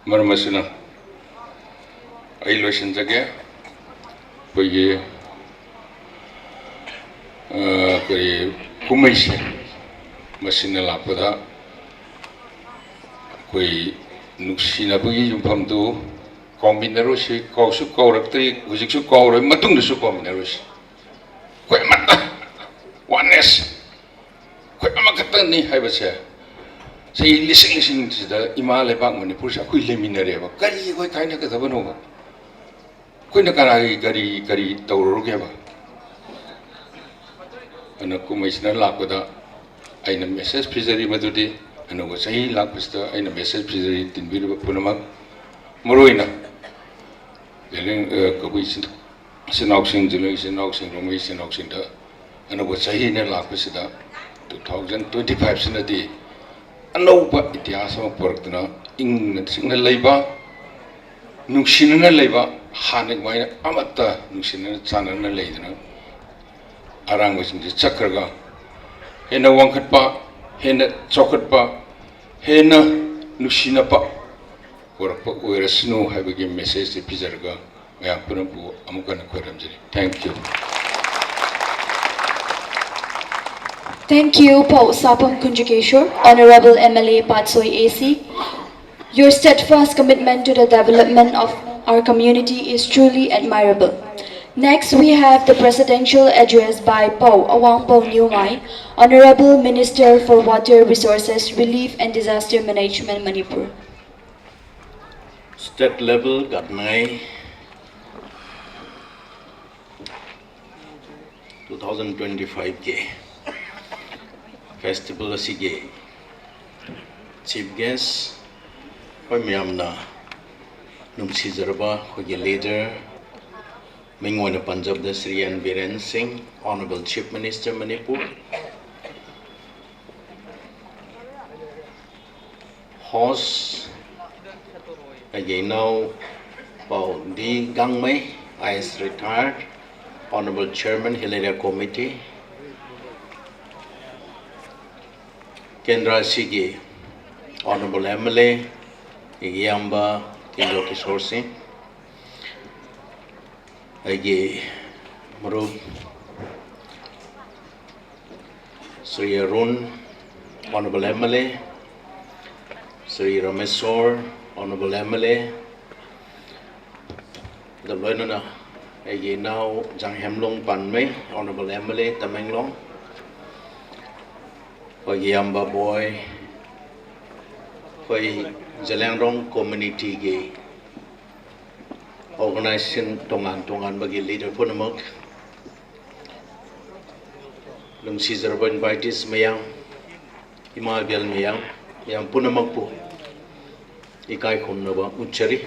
marmasina ai loisan jage koye koi kumai se masina la pada koi nuksina bagi jumpham tu kombinaro si kausu kaurakti hujiksu kauroi matung su kombinaro si koi mata oneness koi amakatan ni hai base सही लिसिंग लिसिंग सिदा इमा लेबाक मणिपुर से अखुई लेमिनरेबा करी अखुई खाइना कदबनोबा अखुइना करी तौरोगेबा अन कुमैसना लापदा अइना message फिजरी मदुदी अनगो सही लापस्ता अइना message फिजरी तिनबिरबा पुनमक मरोइना जेलें कबुई सिनाउसिंग जेलें सिनाउसिंग रोमै सिनाउसिंग दा अनगो सही ने लापसिदा 2025 सिनदी अनौबा इतिहास अमा पुरक्तुना इंगना सिंगना लैबा नुंसिनना लैबा हाने माइना अमत्ता नुंसिनना चानना लैदना अरांगबसिंग चक्रगा हेना वांखटपा हेना चौखटपा हेना नुंसिनपा पुरक्पा ओइरसनु हाइबगे मेसेज पिजरगा मयाम पुनपु अमुकना खोरमजरी thank you Thank you, Paul Sapam Kunjukeshwar, Honorable MLA Patsoi AC. Your steadfast commitment to the development of our community is truly admirable. Next, we have the presidential address by Paul Awangpo Nyumai, Honorable Minister for Water Resources, Relief and Disaster Management, Manipur. State level Gatnai 2025 ke festival asige chief guest hoi miyamna numsi jarba hoge leader mingona Punjab da Sri N Biren Singh, Honorable Chief Minister Manipur, host again now Paul D Gangmei, IS retired, Honorable Chairman Hilaria Committee, Kendra Sige, Honorable MLA, Iyamba Tindo Kishore Singh, Agi Marub, Sri Arun, Honorable MLA, Sri Rameswar, Honorable MLA, the Loinana, Agi now Jang Hemlong Panmei, Honorable MLA, Tamenglong, Yamba boy, Jalangrong community ge organization tongan bagi leader punamak, lung Caesar invites mayang, Imabial mayang, yang punamak po, ikai kumnaba uchari,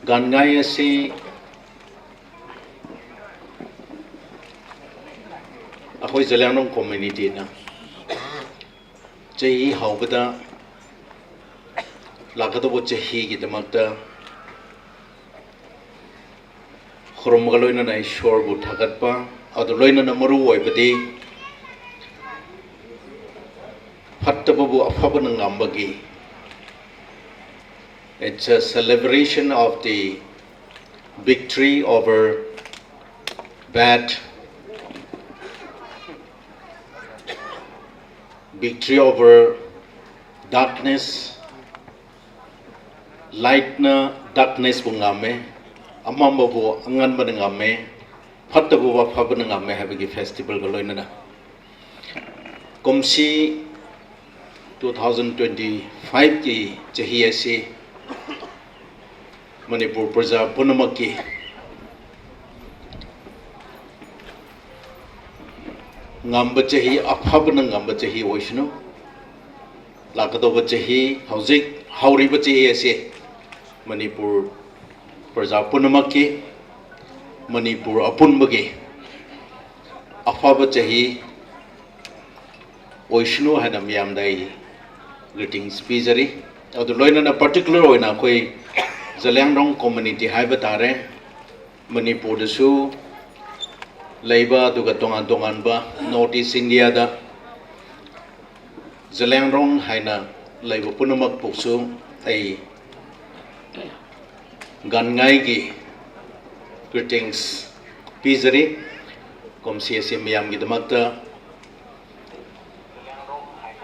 gangaya si Ahoy Jalangrong community na chahi haubada lagado chahi ki damakta khurumgaloina na ishwar bu thagatpa adoloina na maru oibadi phattabu afaba ngambagi. It's a celebration of the victory over bad, victory over darkness, light na darkness bungame, amamba bu angan banangame, phatta bu phaba ngame habagi festival galoina na. Komsi 2025 ki chahi ase Manipur Praja Punamaki ngamba chahi afhabna ngamba chahi oishnu lakadoba chahi hauzik hauriba chahi ase Manipur Praja Punamaki Manipur apunbagi afaba chahi oishnu hana miyamdai greetings speechery adu loina na particular oina koi Jalangrong community haiba tare Manipur da su leiba duga tongan ba North East India da Jalangrong haina leiba punamak puksu ai gangai gi greetings pizari komsi ase miyam gi damakta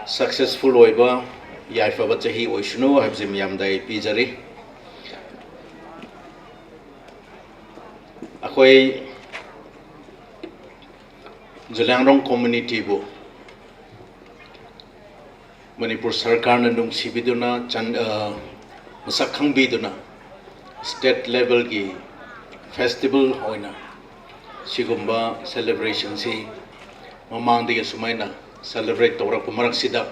successful oiba yaifa ba chahi oishnu habje miyam dai pizari akhoi Jalangrong community bu Manipur Sarkar na nung sibiduna masak khangbiduna state level ki festival hoina sigumba celebration si mamang diga sumaina celebrate tora pumarak sida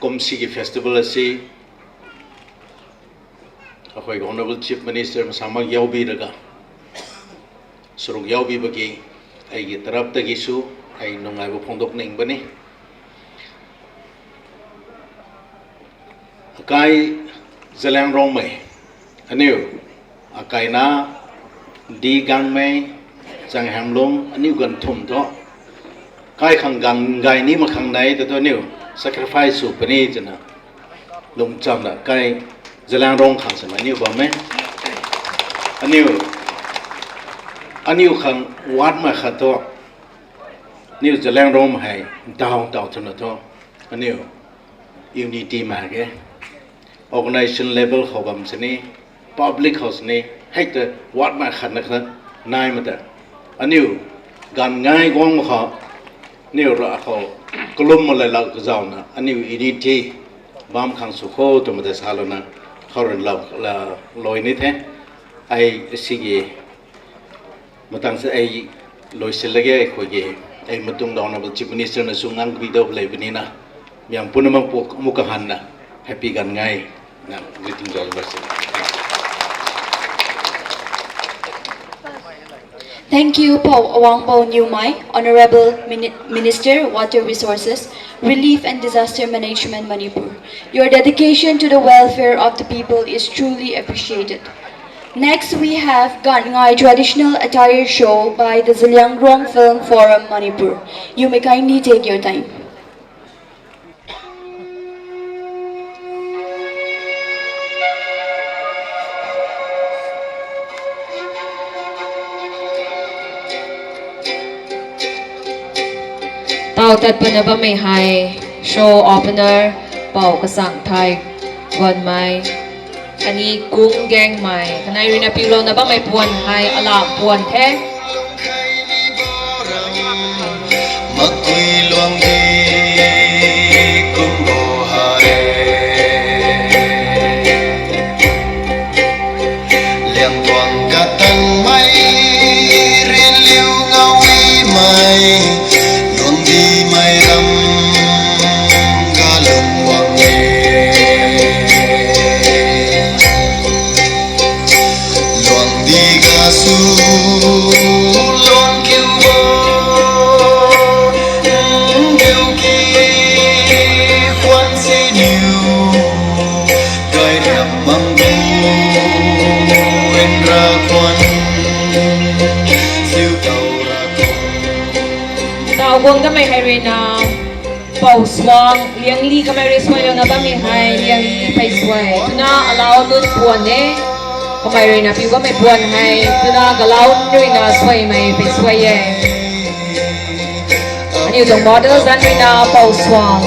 komsi ki festival asi akhoi honorable chief minister masama yaubi raga surug yaubi bagi ai gi tarap ta gi su ai nongai bo phongdok ning bani akai zelang rong mai aniu akai na di gang mai chang hamlong aniu gan thum tho kai khang gang gai ni ma khang nai to aniu sacrifice su pani jana lum cham na kai zelang rong khang sa aniu ba me aniu khang wat ma khato niu zelang rong hai down thun to aniu unity ma ge organization level khobam sini public house ni haite wat ma khan na khan nai mata aniu gan ngai gong ma kha niu ra kho kolom ma la ka jaw na aniu unity bam khang su kho to ma da salona khoran la loi ni the ai sigi matang se ai loi se lage ai kho ge ai matung da honorable chief minister na su ngang bi do le bini na yang punamang pok mu ka han na happy gan ngai na greeting all of us. Thank you, Paul Awangpo Nyumai, Honorable Minister, Water Resources, Relief and Disaster Management, Manipur. Your dedication to the welfare of the people is truly appreciated. Next, we have Gangngai Traditional Attire Show by the Zilyangrong Film Forum, Manipur. You may kindly take your time. Tao tat panaba may hai show opener pau kasang thai wan mai ani kung gang mai kanai rina pilo na ba may puan hai ala puan the Makui luang di kung go hare liang tuang katang mai rin liu ngawi mai luang di mai ram galung wang luang di gasu luang kiu bo Tawag ka may hari na pauswang liang li ka may resway lang na ba may hay liang li pay sway ito na alaw nun puwan kamay rin na piw ka may puwan hay ito na galaw rin na sway may pay sway ano yung model zan rin na pauswang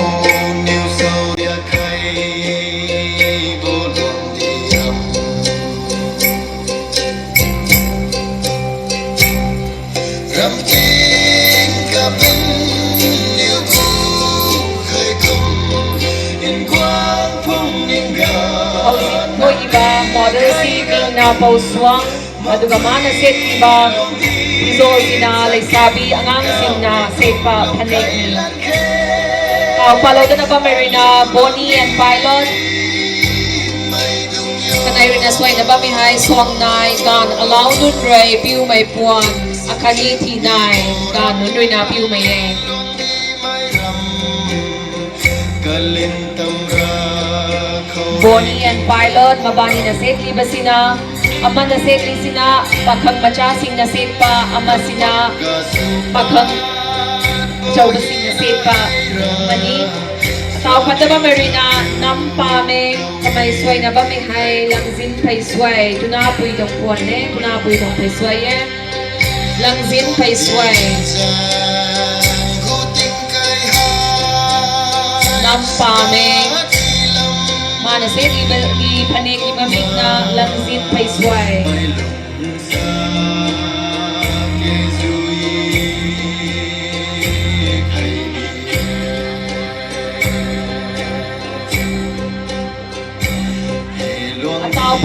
model si na pauswang maduga mana set iba izo sina lay sabi angang sin na set pa panik ni palaw na ba may na Bonnie and Pilot kanay rin na sway na ba may hay swang nai gan alaw nun ray piu may puwan akani tinay gan nun rin na piu may Bonnie and Pilot, mabani na set liba sina, ama na set li sina, pakhang machasing na set pa, ama sina, pakhang chawbasing na set pa, mani. Tao pata ba marina, nampame, kamay sway na ba may hay, langzin pay sway, tunapoy itong puwan tunapoy itong pay sway langzin pay sway. Nampame, mana set i panik imamik na langzin pay sway.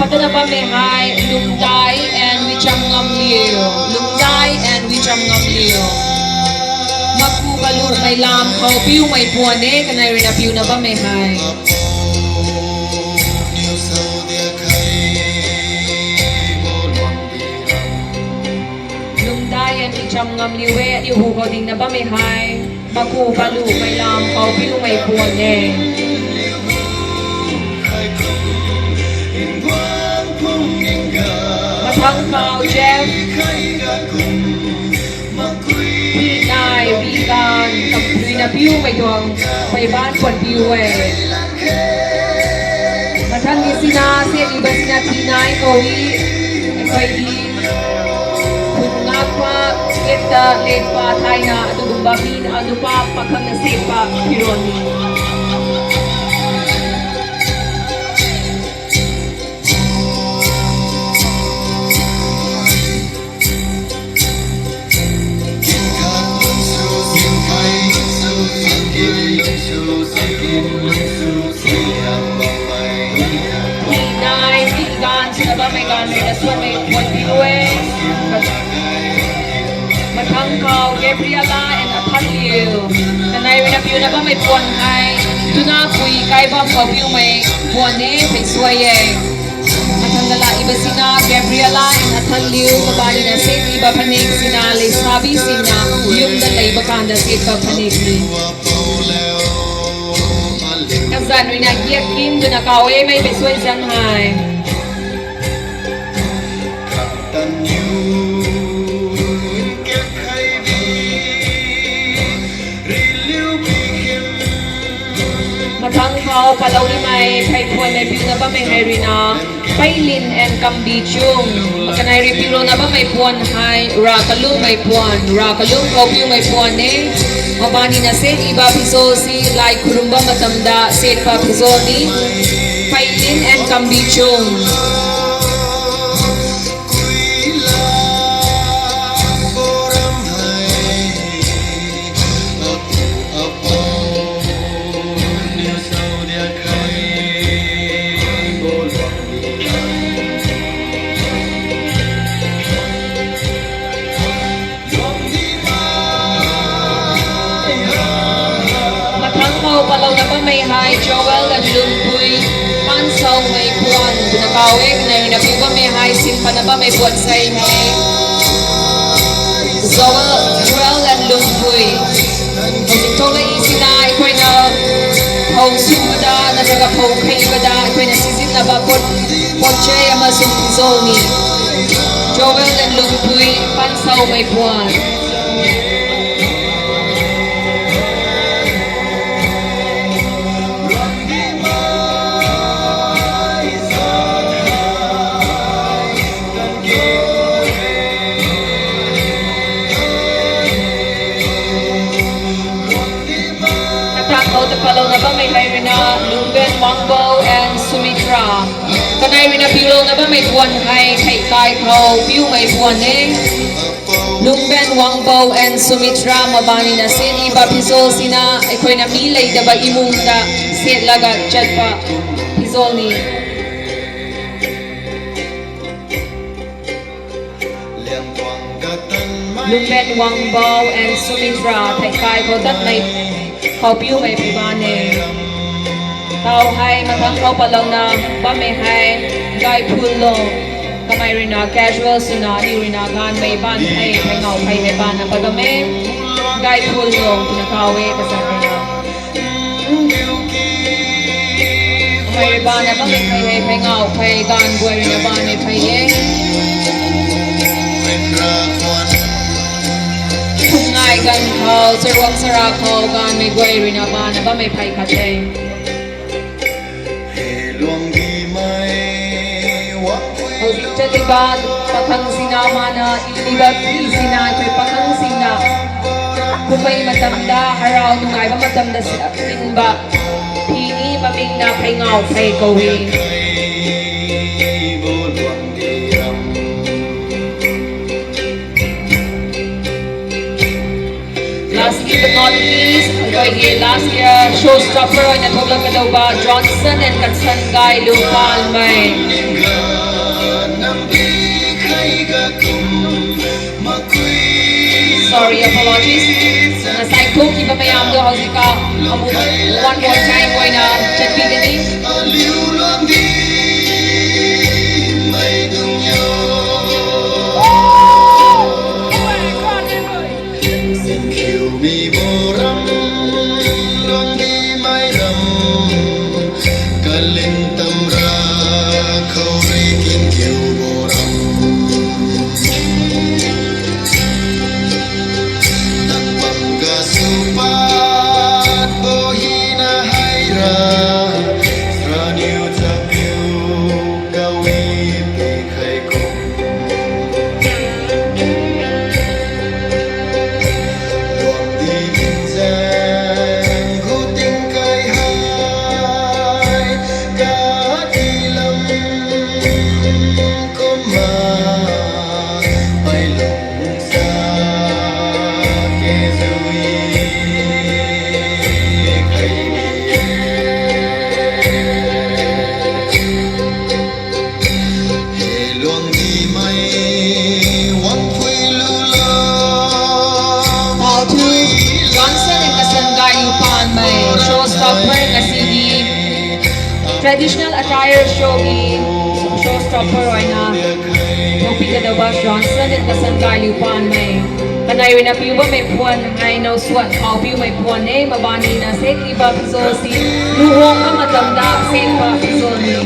พัฒนาบ้านไม่หายลุงได้แอนวิจำงำเลียวลุงได้แอนวิจำงำเลียวมาคูบาลูไม่ลามเขาปิ้วไม่ปวนเน่กันในเรนาปิ้วนะบ้านไม่หายลุงได้แอนวิจำงำเลียวเวอยู่หูเขาดิ่งนะบ้านไม่หายมาคูบาลูไม่ลามเขาปิ้วไม่ปวนเน่มาทั้งเมาเจฟพี่นายวีการกับวีนาพิวไปดวงไปบ้านคนพิวเวมาทั้งนิสินาเสียดีบัสินาทีนายโกวีไอดีคุณนักว่าเอตเลปาไทยนาตุบาบินอนุปาปักนเสปาพิโรนีไม่การเลยนะส่วนไม่คนพิวเองมาทั้งเขาเกเบรียล่าและอัทันเลียวแต่ในเวลาพิวนะบ้าไม่ปวนให้ดูน่าคุยใกล้บ้าเขาพิวไม่ปวนเน่ไปสวยเองมาทั้งละอิบสินาเกเบรียล่าและอัทันเลียวมาบาลีนะเซตอิบพันิกสินาเลยซาบิสินายุ่งดันเลยบักันดาเซตบัพันิกนี่กับสันวินาเกียกินดูน่าเขาไม่ไปสวยจังไห้มาทั้งเขาปะเรานี่ไม่ใครควรในพิวนะบ้าไม่ให้รีนาไปลินแอนกัมบีจุงมากันในรีพิวนะบ้าไม่พวนให้รากะลุงไม่พวนรากะลุงเขาพิวไม่พวนเน่มาบานีนะเซตอีบาพิโซซีไลคุรุมบะมาตำดาเซตปาพิโซนี้ไปลินแอนกัมบีจุงปะเรานะบ้าไม่หายโจเวลและลุงปุยมันเศร้าไม่พวนดูนะเขาเองในนะพี่บ้าไม่หายสินพันนะบ้าไม่ปวดใส่ให้โจเวลและลุงปุยเราจึงโทรเลยอีสินายคุยนะพงสุบดานะจะกับพงใครบดาคุยนะสิสินนะบ้าปวดเชยมาสุพิโซนีโจเวลและลุงปุยมันเศร้าไม่พวนKalau naba may Irina, Lungen, Wangbo, and Sumitra. Kanay Irina Pilo naba may buwan hay kay Kau, Piu may buwan eh. Lungen, Wangbo, and Sumitra mabani na sin iba pisol sina ikoy na milay daba imong na sit laga chat pa pisol ni. Lungen, Wangbo, and Sumitra kay Kau dat mayเขาปิ้วไม่ไปบ้านเองเขาให้มาทั้งเขาปะเรานะบ้านไม่ให้ไกพูดลงก็ไม่รินาแคชวลสุนาดีรินางานไม่บ้านให้ไปเงาไปให้บ้านนะปะก็ไม่ไกพูดลงคุณเขาเวกษารินาไม่บ้านนะบ้านไม่ให้ไปเงาไปการบวยรินาบ้านไม่ไปเองง่ายกันเขาสรวงสระเขาการไม่กวยรินาบานนะบ้าไม่ไพ่ขัดเองเขาสิจะติบาลปัทังสินามานะอิบัติสินาไปปัทังสินาคุณไม่มาตำดาฮาราวนุ่งไงบ้ามาตำดาสิบินบะทีนี้มาบิงนาไพ่เงาไพ่กวีLast but not least, ꯑꯩꯈꯣꯏꯒꯤ last year showstopper ꯑꯣꯏꯅ ꯊꯣꯛꯂꯛꯀꯗꯧꯕ Johnson and Katsangai Lupalmay. Sorry, apologies. Nasay thokiba mayamdo hozika amuk one more time oina chatbigani. Traditional attire show showstopper oina thokikadawa Johnson and Katsangai Lupalmay. Kanay rin na piwa may puwan ngay no swat how piwa may puwan mabani na seki ba piso si luhong ang matamda seki ba piso ni.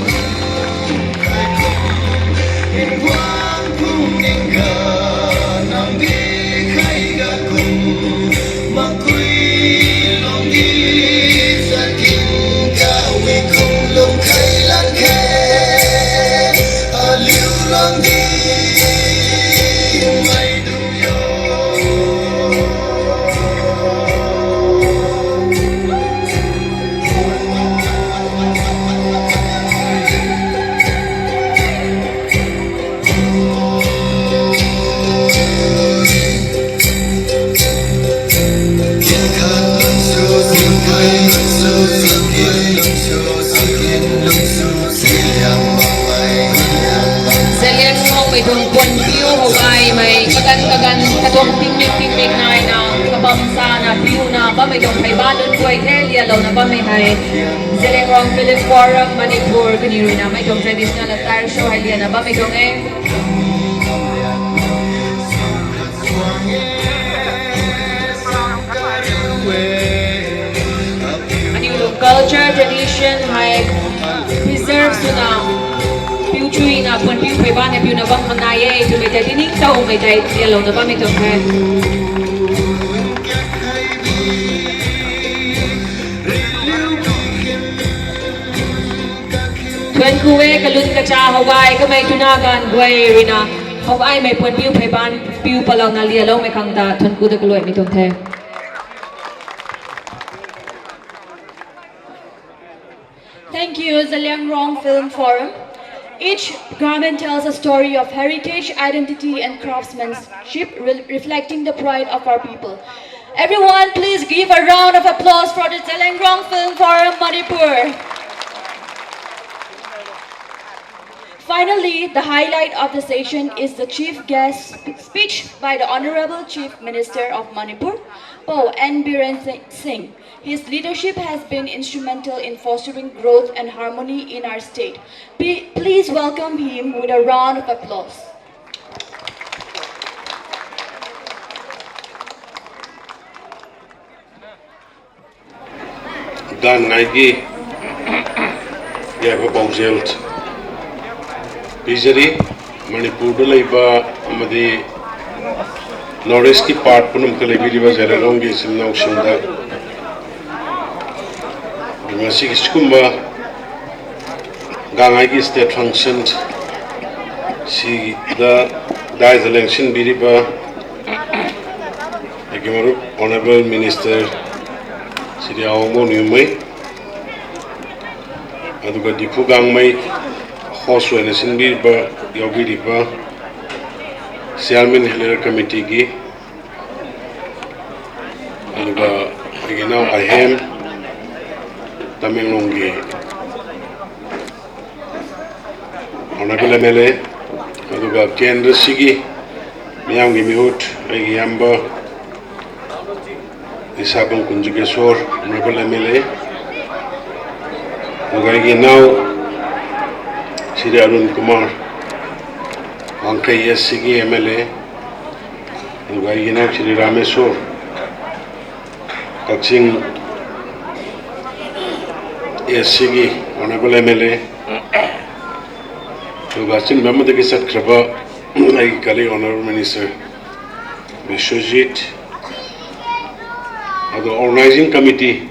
May tungkol view hugay may kagan katong tingnik na na kabamsa na view na ba may tong may balon ko ay Delia law na ba may hay Zelegrong Philip Forum Manipur kanirin na may tong traditional attire show hay na ba may tong Anong culture tradition hay preserves to now chui na pun piu pe ba ne piu na bang manaye tu me jadi ning tau me dai dia lo na ba me tong hai Tuan kuwe kalun ka cha hawai ka mai tunagan gwai rina hawai mai pun piu pe ban piu palau na lia lo me khang da tuan ku da kloi me tong the Thank you, Zaliang Rong Film Forum. Each garment tells a story of heritage, identity, and craftsmanship, reflecting the pride of our people. Everyone, please give a round of applause for the Zaliang Film Forum Manipur. Finally, the highlight of the session is the chief guest speech by the Honorable Chief Minister of Manipur, Paul N. Biren Singh. His leadership has been instrumental in fostering growth and harmony in our state. Please welcome him with a round of applause. Dan Naigi, Yava Bongzelt, Pizari, Manipur Laiba, Amadi, Northeast part Punum Kalebi Zeralongi, Simno Shinda, Masik Skumba, Gangaigi state function, see the dies election Biriba, Honorable Minister. Sidi Aomo Numai, aduga Dipu Gangmai, Hosu and Sinbirba, Yogiriba, Sialmin Heller Committee, aduga Sige now ahem Tamenglonggi Honorable MLA aduga Kendra Sigi Miyamgi Mihut Aigi Yamba Isabang Kunjugeswar Honorable MLA aduga Aigi now Shri Arun Kumar Angkai Sigi MLA aduga Aigi now Shri Rameswar Kakching SCG Honorable MLA Gachin Mamadaki Satkraba my colleague Honorable Minister Vishwajit the organizing committee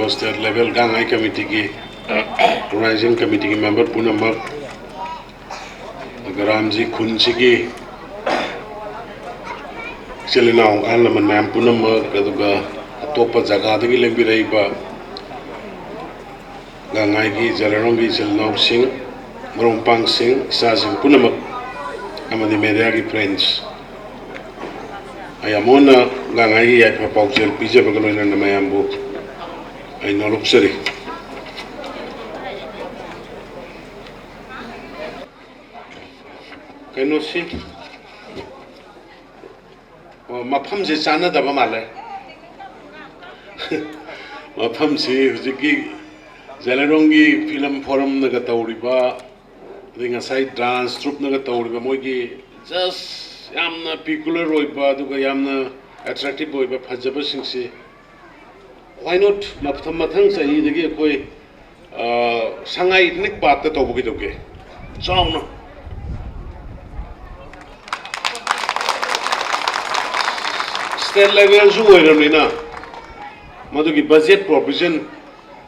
State level Gangai committee ki organizing committee member Punamak Garamji Khunchigi Chelinao Alaman Mam Punamak Gaduga Topa Jagadagi Lembiraiba Gangai ki Jalarong Chilnau Singh Marumpang Singh Isa Singh Punamak Amadi Media ki friends Ayamona Gangai ki Yaipa Pauchel Pija Bagaloina Namayambu Ay Nolopsari Kenosi Mapam se chana daba male Mapam se hujiki Zalarongi film forum naga tauriba ringa side dance troupe naga tauriba moigi just yamna peculiar roiba duga yamna attractive roiba phajaba singsi why not matham mathang sahi degi koi sangai ethnic part ta tobugi doge chauna state level su oiramina madugi budget provision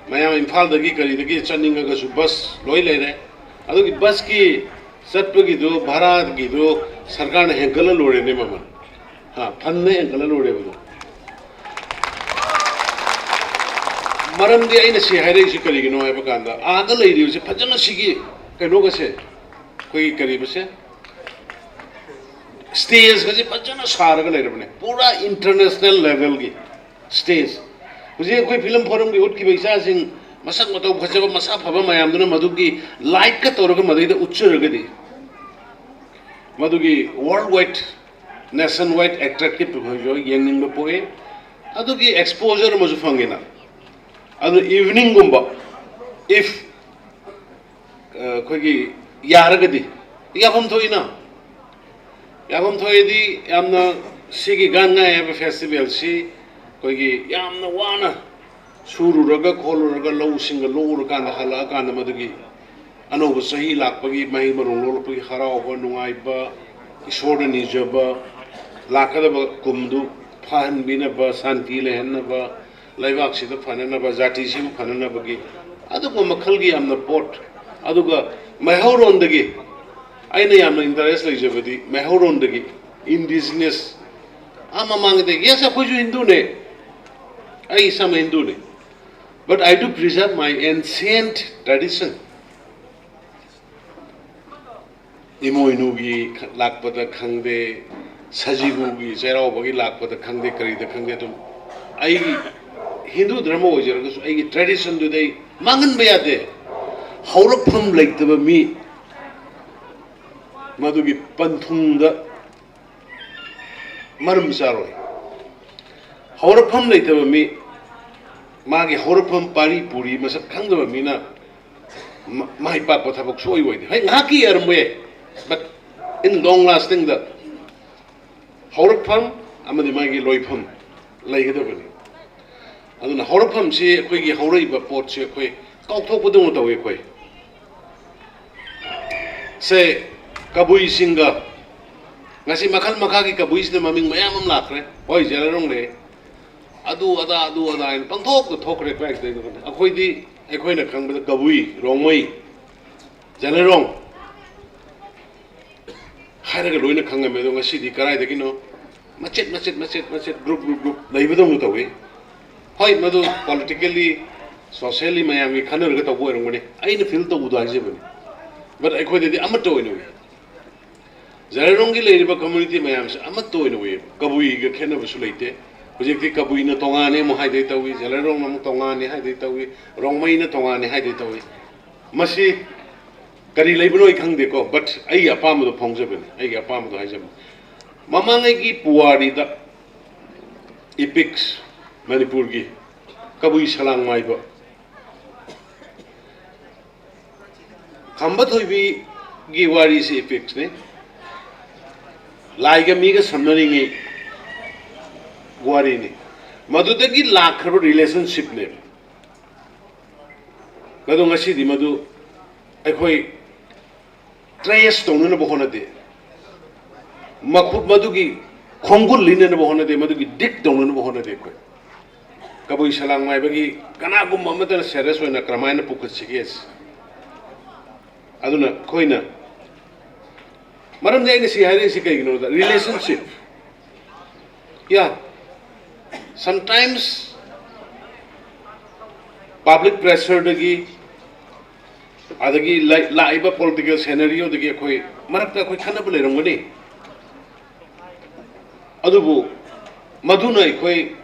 Mayam Imphal dagi kari dagi channinga ga su bus loi lere adu ki bus ki satpagi do bharat gi do sarkar ne henkala lore ne mama ha phanne henkala lore bu maram di aina si haire si kari gi no ai bakanda aga lei ri se phajana sigi kaino ga se koi kari base stage ga ji phajana sar ga lei bane pura international level gi stage Uji koi film forum ki ut ki baisa sing masak matau khajaba masa phaba mayam duna madugi like ka toraga madida uchuraga di madugi worldwide nation wide attractive bhajo yengning ba poe adugi exposure mazu fangena adu evening gumba if koi ki yaraga di yabam thoina di yamna sigi ganga eba festival si koigi yamna wana sururaga kholuraga lausinga lorukanda halakanda madugi anoba sahi lakpagi mai marong lolpagi harauba nungaiba isora nijaba lakadaba kumdu phanbinaba santi lehanaba laibaksida phananaba jati sibu phananabagi aduga makhalgi yamna pot aduga maihorondagi aina yamna interest leijabadi maihorondagi indigenous ama mangde yes akoju hindu ne I am Hindu, but I do preserve my ancient tradition. Imo inugi lakpada khangde, sajibugi, jairaugi lakpada khangde karida khangde tum. I Hindu drama ojera so I tradition today mangan bayade. Haurapam like the me madugi panthunda marum saroi. Haurapam like the me Magi Horapam Pari Puri must have come to Mina. My papa have a soy way. Hey, Haki Armway, but in long lasting that Horapam, Amadi Magi Loipam, like it over. And the Horapam say a quick Horiba port, say a quick, talk with the way. Say Kabui Singa Nasi Makal Makaki Kabuis the Maming Mayam Lakre, boys, yellow wrong day. Adu ada and pang talk request they akwai na khang ba kabui rongmai jalerong hairaga loina khang me do ngasi di karai de kino machet group lai ba dong tawi hoi madu politically socially mayami khanar ga tawo rong ne aina feel to udu aje bani but akwai de amato ino jalerong gi lai ba community mayam se amato ino we kabui ga khena ba su leite Hujikti Kabuina Tongane Mohai Tawi, Zelerong Tongani Hadi Tawi, Romaina Tongani Hadi Tawi. Masi Kari Labro Kangdeko, but I apam the Pongseven, I apam the Hajam. Mamanagi Puari the Epics, Manipurgi, Kabui Salang Maiba. Kambatoi Giwari is epics, ne? Like a mega summoning Guarini. Madudagi lack relationship name. Madungasi di Madu, Equi Trace stone in a bohonade. Makut Madugi, Kongul linen in a bohonade, Madugi dick down in a bohonade. Kabu Salang Maibagi, Kanago Mamata Seres when a Kramina Pukas. Aduna Koina. Madam Dangasi had a relationship. Yeah. Sometimes public pressure dagi adagi laiba political scenario dagi koi marakta koi khana bole rongani adubu maduna koi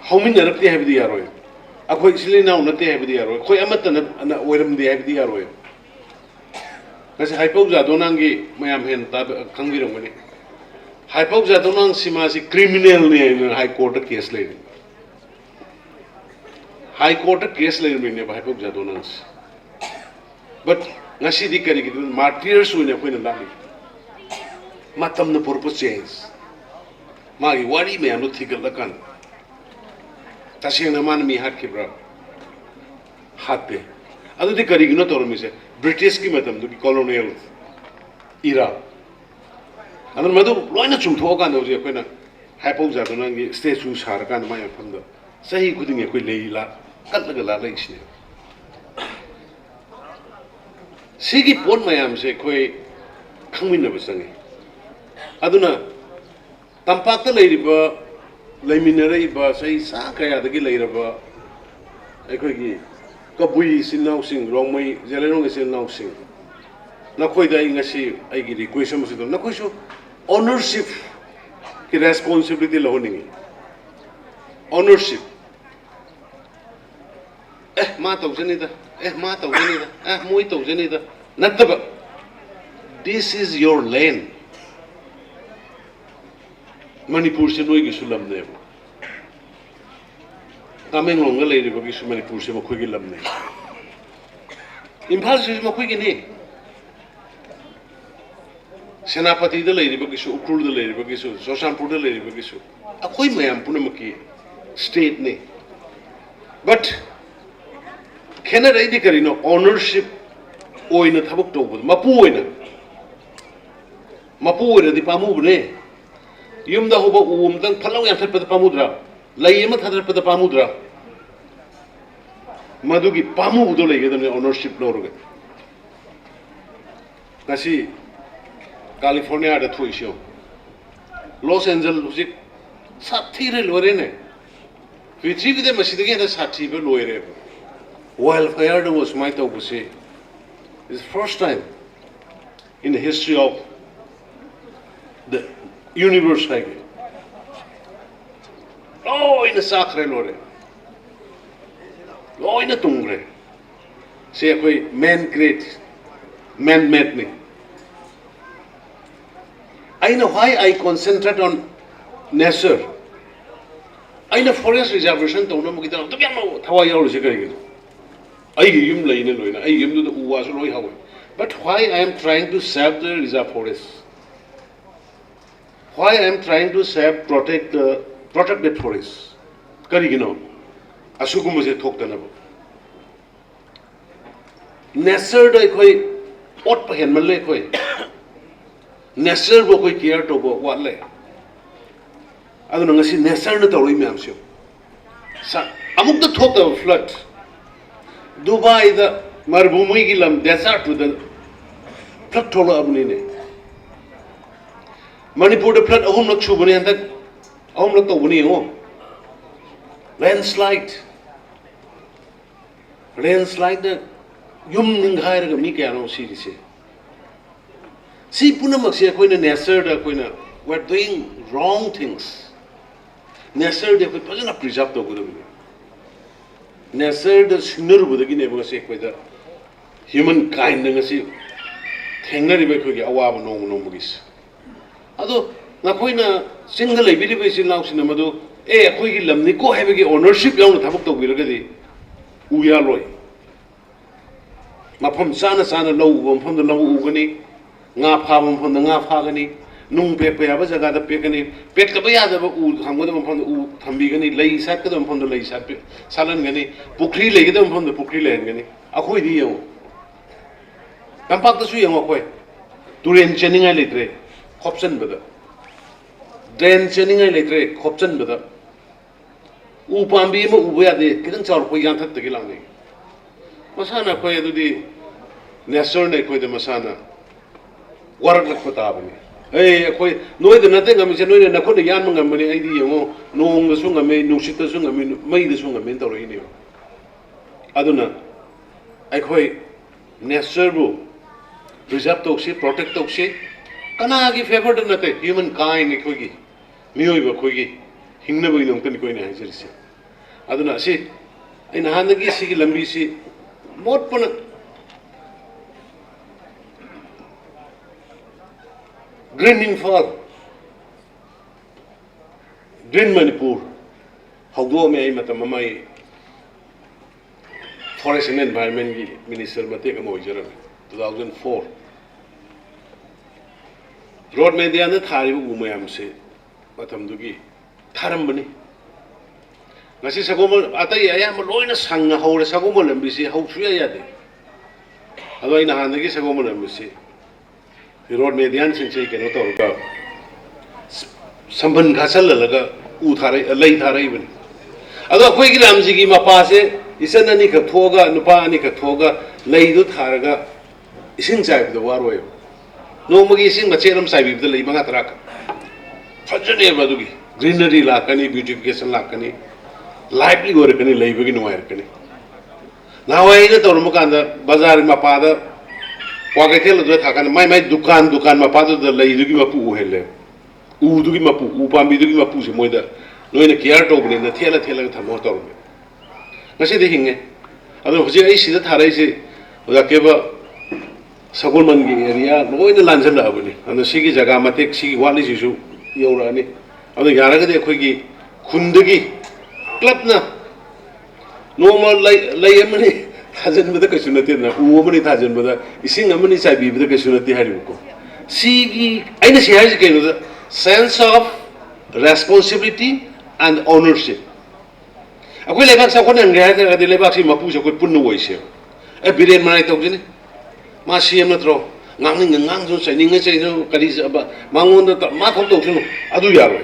haumin narapti habdi yaroi akoi isli na unati habdi yaroi koi amata na oiram di habdi yaroi kasi haipau jadonangi mayam hen tab khangbi rongani haipau jadonang simasi criminal ne high court case le high court case le ne haipau jadonang but ngasi di kari gitu martyrs wina koina lami matam na purpose change magi wari me anu thigal lakan tasing naman mi hat kibra hatte adu di kari gino tormi se British ki matam du colonial era another madu loina chum thoka no je koina haipau jadonang gi statue sar kan ma yam da sahi kuding e koi leila kal la la isne Sigi pon mayam se koi khangmin na basangi aduna tampak ta leiriba leiminare ba sai sa kaya dagi leiraba ekoi gi kabui sinau sing rongmai jelerong sinau sing na koi dai ngasi ai gi request mo sido na koi so ownership ki responsibility lo ni ownership ma tau jani da ma tau jani da moi tau jani da nataba this is your lane Manipur se noi gi sulam ne Tamenglong ga leiri bagi su Manipur se mo khoi gi lam ne Imphal se mo khoi gi ne Senapati da leiri bagi su Ukrul da leiri bagi su Sosanpur da leiri bagi su akhoi mayam punamaki state ne but Canada idi karino ownership oina thabuk tawbud mapu oina di pamu bne yumda hoba umdang phalau yam thapad pamudra layema thadar pad pamudra madugi pamu udo legedane ownership lorge kasi California da thuisho Los Angeles hujik sathi re lore ne pithribi de masidagi da sathi be loire Wildfire was my Taubusi. It's the first time in the history of the universe. Oh, in the Sakre Lore. Oh, in the Tungre. Say, man great, man made me. I know why I concentrate on nature. I know forest reservation. But why I am trying to save the reserve forest? Why I am trying to save, protect that forest? Karigino, Asukumu se talk tanabo. Nature da koi ot pahen malle koi. Nature bo koi care to bo what le. Adu ngasi nature na tawri me amsyo. Sa amuk da talk the flood. Dubai the Marbhumi gilam desert to the flood tola abnine. Manipur the flood ahum lak shubani and that ahum lak tawuni ho. Landslide the yum ninghai ga mi kya no si se. Si punamak se koina nature da koina we're doing wrong things. Nature अखोई फजना preserve तौगदबनी nature सिंगरुबदगी human kind थेंगनरिब अखोई अवाब नोंग नोंबगिस अदो नखोइना चिंग लेबिरिब इसिन लाउसिना मदु ए अखोई लमनिको हैबगी ownership याउन थबक तौबिरगदी उया लोय मफम चाना चाना लौ मफम लौ उगनी nga pha mphom nga pha gani nung pe pe aba jaga da pe gani pet ka ba ya da u kham ga da mphom u thambi gani lei sat ka da mphom da lei sat pe salan gani pukri le ga da mphom da pukri le gani akhoi di yo tampak da su yang akhoi turen chening ai letre khopsan ba da drain chening ai letre khopsan ba da u pambi ma u ba ya de kidan char khoi yang that da gi lang ni masana khoi adu di nesor ne khoi da masana warak lak patabani ei khoi noi da nate ngam se noi na khon yan ngam mani ai di yango nong da su ngam me nusit da su ngam me mai da su ngam me tawro ini aduna ai khoi nature bu preserve toksi protect toksi kana gi favor da nate human kind khoi gi mioi ba khoi gi hingna ba nong tan koi na hai jirse aduna si ai na han gi si gi lambi si mot pon Green Imphal, Green Manipur, how do I matamai Forest and Environment Minister Mateka Mojer 2004. Road Mediana Tari Umayam say, Matamdugi, Tarambani. Nasi Sagomo, Atai, I am a loina sanga, how a Sagomo and Bisi, how true I had. Although in a Handagi Sagomo and Bisi. Road में ध्यान से कनो तौर संबंध घासल लगा उ थारे लई थारे बन अदो अखोई की रामजी की मपा से इसन अनी खथोगा नुपा अनी खथोगा लई दो थारगा इसिंग चाइब दो वारोय नोमगी इसिंग मचेरम साइब द लई मंगा तराक फजने बदुगी ग्रीनरी लाकनी ब्यूटिफिकेशन लाकनी लाइवली गोरकनी लई बगी नुवायर कनी नावाई न तौर मुकांदा बाजार मपा दा वाके थे लो था kan mai दुकान मा पादो द लई दुगी मपु हेले उ दुगी मपु उ पाम्बी दुगी मपु से मोइदा नोइना केयर तो बने न थेला थेला थमो तो ngasi de hinge ado hoje ai sida tharai se oda keba sagolman gi area noina lanjan la bani ado sigi jaga matek sigi wali jisu yora ni ado yara ga de khoi gi khundagi club na normal lai amani थाजन बदा कछु नते ना उ मनि थाजन बदा इसिंग अमनि चाबी बदा कछु नते हारिबको सिगी आइना से हाइज केनो the sense of responsibility and ownership अखोइ लेबाक सा कोन अंगे हाय द लेबाक सि मपु से कोइ पुन्नु वइसे ए बिरेन मनाइ तौजनि मा सीएम नत्रो ngang ngang जो सैनिंग से जो करी मांगोन द मा थौ तौसनु अदु यारो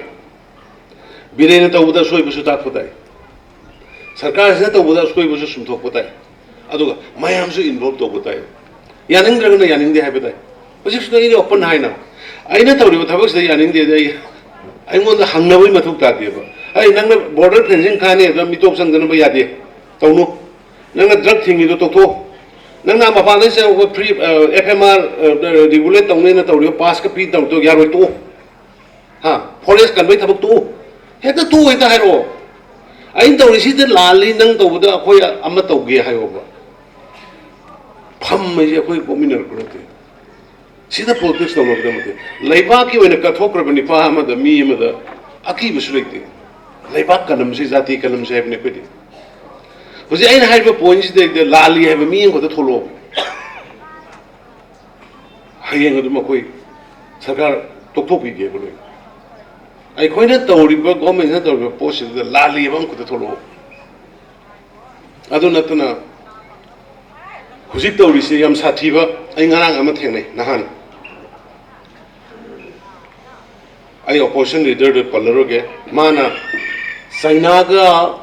बिरेन तौबदा सोइ बसु ता फुताइ सरकार से तौबदा सोइ बसु सुमथो फुताइ अदुगा मायामसु इन्वॉल्व तो बताय यानिंग द्रगन यानिंग दे है बताय पजिक्स ने ओपन हाय ना आइना तौरिबो थबक से यानिंग दे दे आइमोन the हंगनबोय मथुक तादेबो ai nangna border fencing khane da mitok sang dana ba yade tawnu nangna drug thingi do tokto nangna mapa ne se free FMR regulate tawne na tawrio pass ka pi taw to yaro to ha forest kan bai thabak to he ta to ita hairo ain tawri si de lali nang taw da khoi amma tawge hayo ba pham me je khoi communal kurate sida protest taw da mate laiba ki wena ka thok rabani pa ma da mi ma da aki bisulite laiba kanam se jati kanam se ne pedi hoje ain haiba point de lali haiba mi ko da tholo hayeng adu ma koi sarkar tok tok bi ge bolo ai khoi na tawri ba government na tawri post de lali bang ko da tholo adu natna hoje tawri se yam sathi ba ai ngarang ama thengnai nahan ai opposition leader de palaro ge mana China ga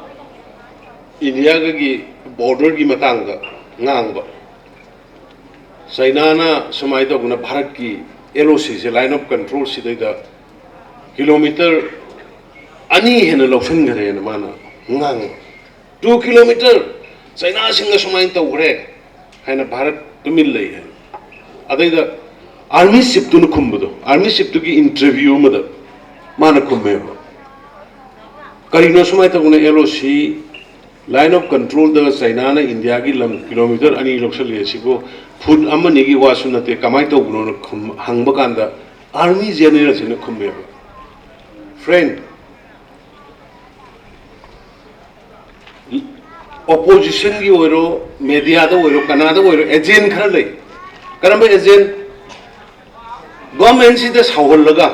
India ga gi border gi matang ga ngang ba China na samai to guna Bharat ki LOC se line of control si da kilometer ani hena loksan gare na mana ngang 2 kilometer China singa samai to gre haina Bharat to mil lai hai adai da army ship tu khumbu do army ship tu ki interview ma da mana khumme करीनो सुमाय तगुना LOC line of control the China ने India की lump kilometre अनि लोकसल येसिबो foot अमनि की वासु नते कमाई तगुनो हंगबा कांदा army general से खुमे friend opposition की ओरो media दा ओरो कनादा ओरो एजेंट खर ले करम एजेंट गवर्नमेंट से सावल लगा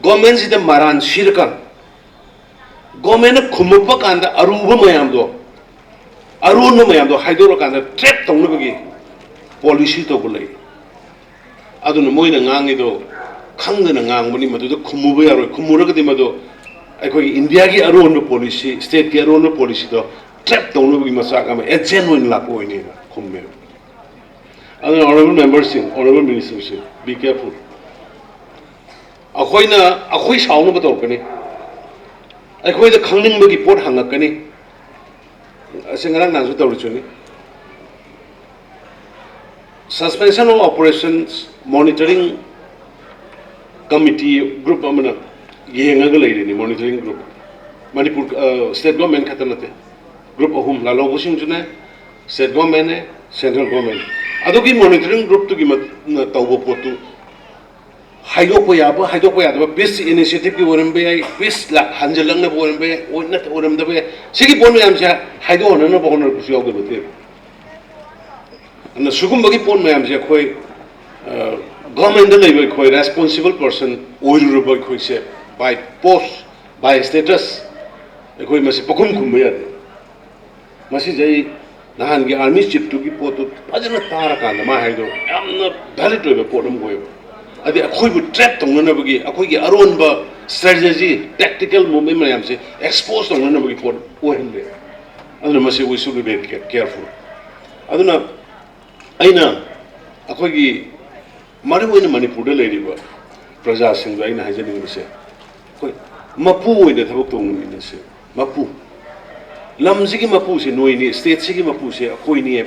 गवर्नमेंट से मारान सिरका गवर्नमेंट खुमप कांदा अरुब मयाम दो अरुन मयाम दो हाइदोर कांदा ट्रैप तौनबगी पॉलिसी तो बुलाई अदुन Moina ngangi do khangdana ngangbani madu khumuba yaro khumuragadi madu अखोई इंडिया की अरुण पॉलिसी स्टेट की अरुण पॉलिसी तो ट्रैप तौनु की मसाक में एजेंट वन लाको इने खुम्मे other honourable members in honourable ministers be careful अखोई साउनु बतौ कने अखोई द खंगनिंग बगी पोट हंगक कने असिंगरा नाजु तौरुचुनी suspension of operations monitoring committee group अमना येंगा लेरिनी monitoring group Manipur state government खतन नते ग्रुप अहुम लालो सिंह जुने स्टेट गवर्नमेंट ने सेंट्रल गवर्नमेंट अदुगी मॉनिटरिंग ग्रुप तुगी तौबो पोतु हाइदोको याबो पीस इनिशिएटिव की ओरमबे पीस ला हंजलंग ने ओरमबे ओनत ओरमदबे सिगी बोन मयाम से हाइदो होनन बहोनर कुसु यावगे बते अन सुगुमबगी पोन मयाम से खोय गवर्नमेंट द लेबल खोय रेस्पोंसिबल पर्सन ओइरुबो खोय से by post by status अखोई मसी पकुम खुम यादे मसी जई नहान की आर्मी चीफ टू की पोतो फजन तारा कांदा मा हाइदो यामना वैलिड ओइबे पोडम गोय अदे अखोई बु ट्रैप तंगनबगी अखोई की अरोन ब स्ट्रेटजी टैक्टिकल मूवमेंट में हमसे एक्सपोज तंगनबगी पोड ओहनले अदन मसी वी शुड बी केयरफुल अदना अइना अखोई की मरुओइन मणिपुर द लेरिबा प्रजा सिंह अइना हाइजनिंगसे मपू थबक तौसे मपू लमसी की मपू से नोनी स्टेट से मपू से अखोनी है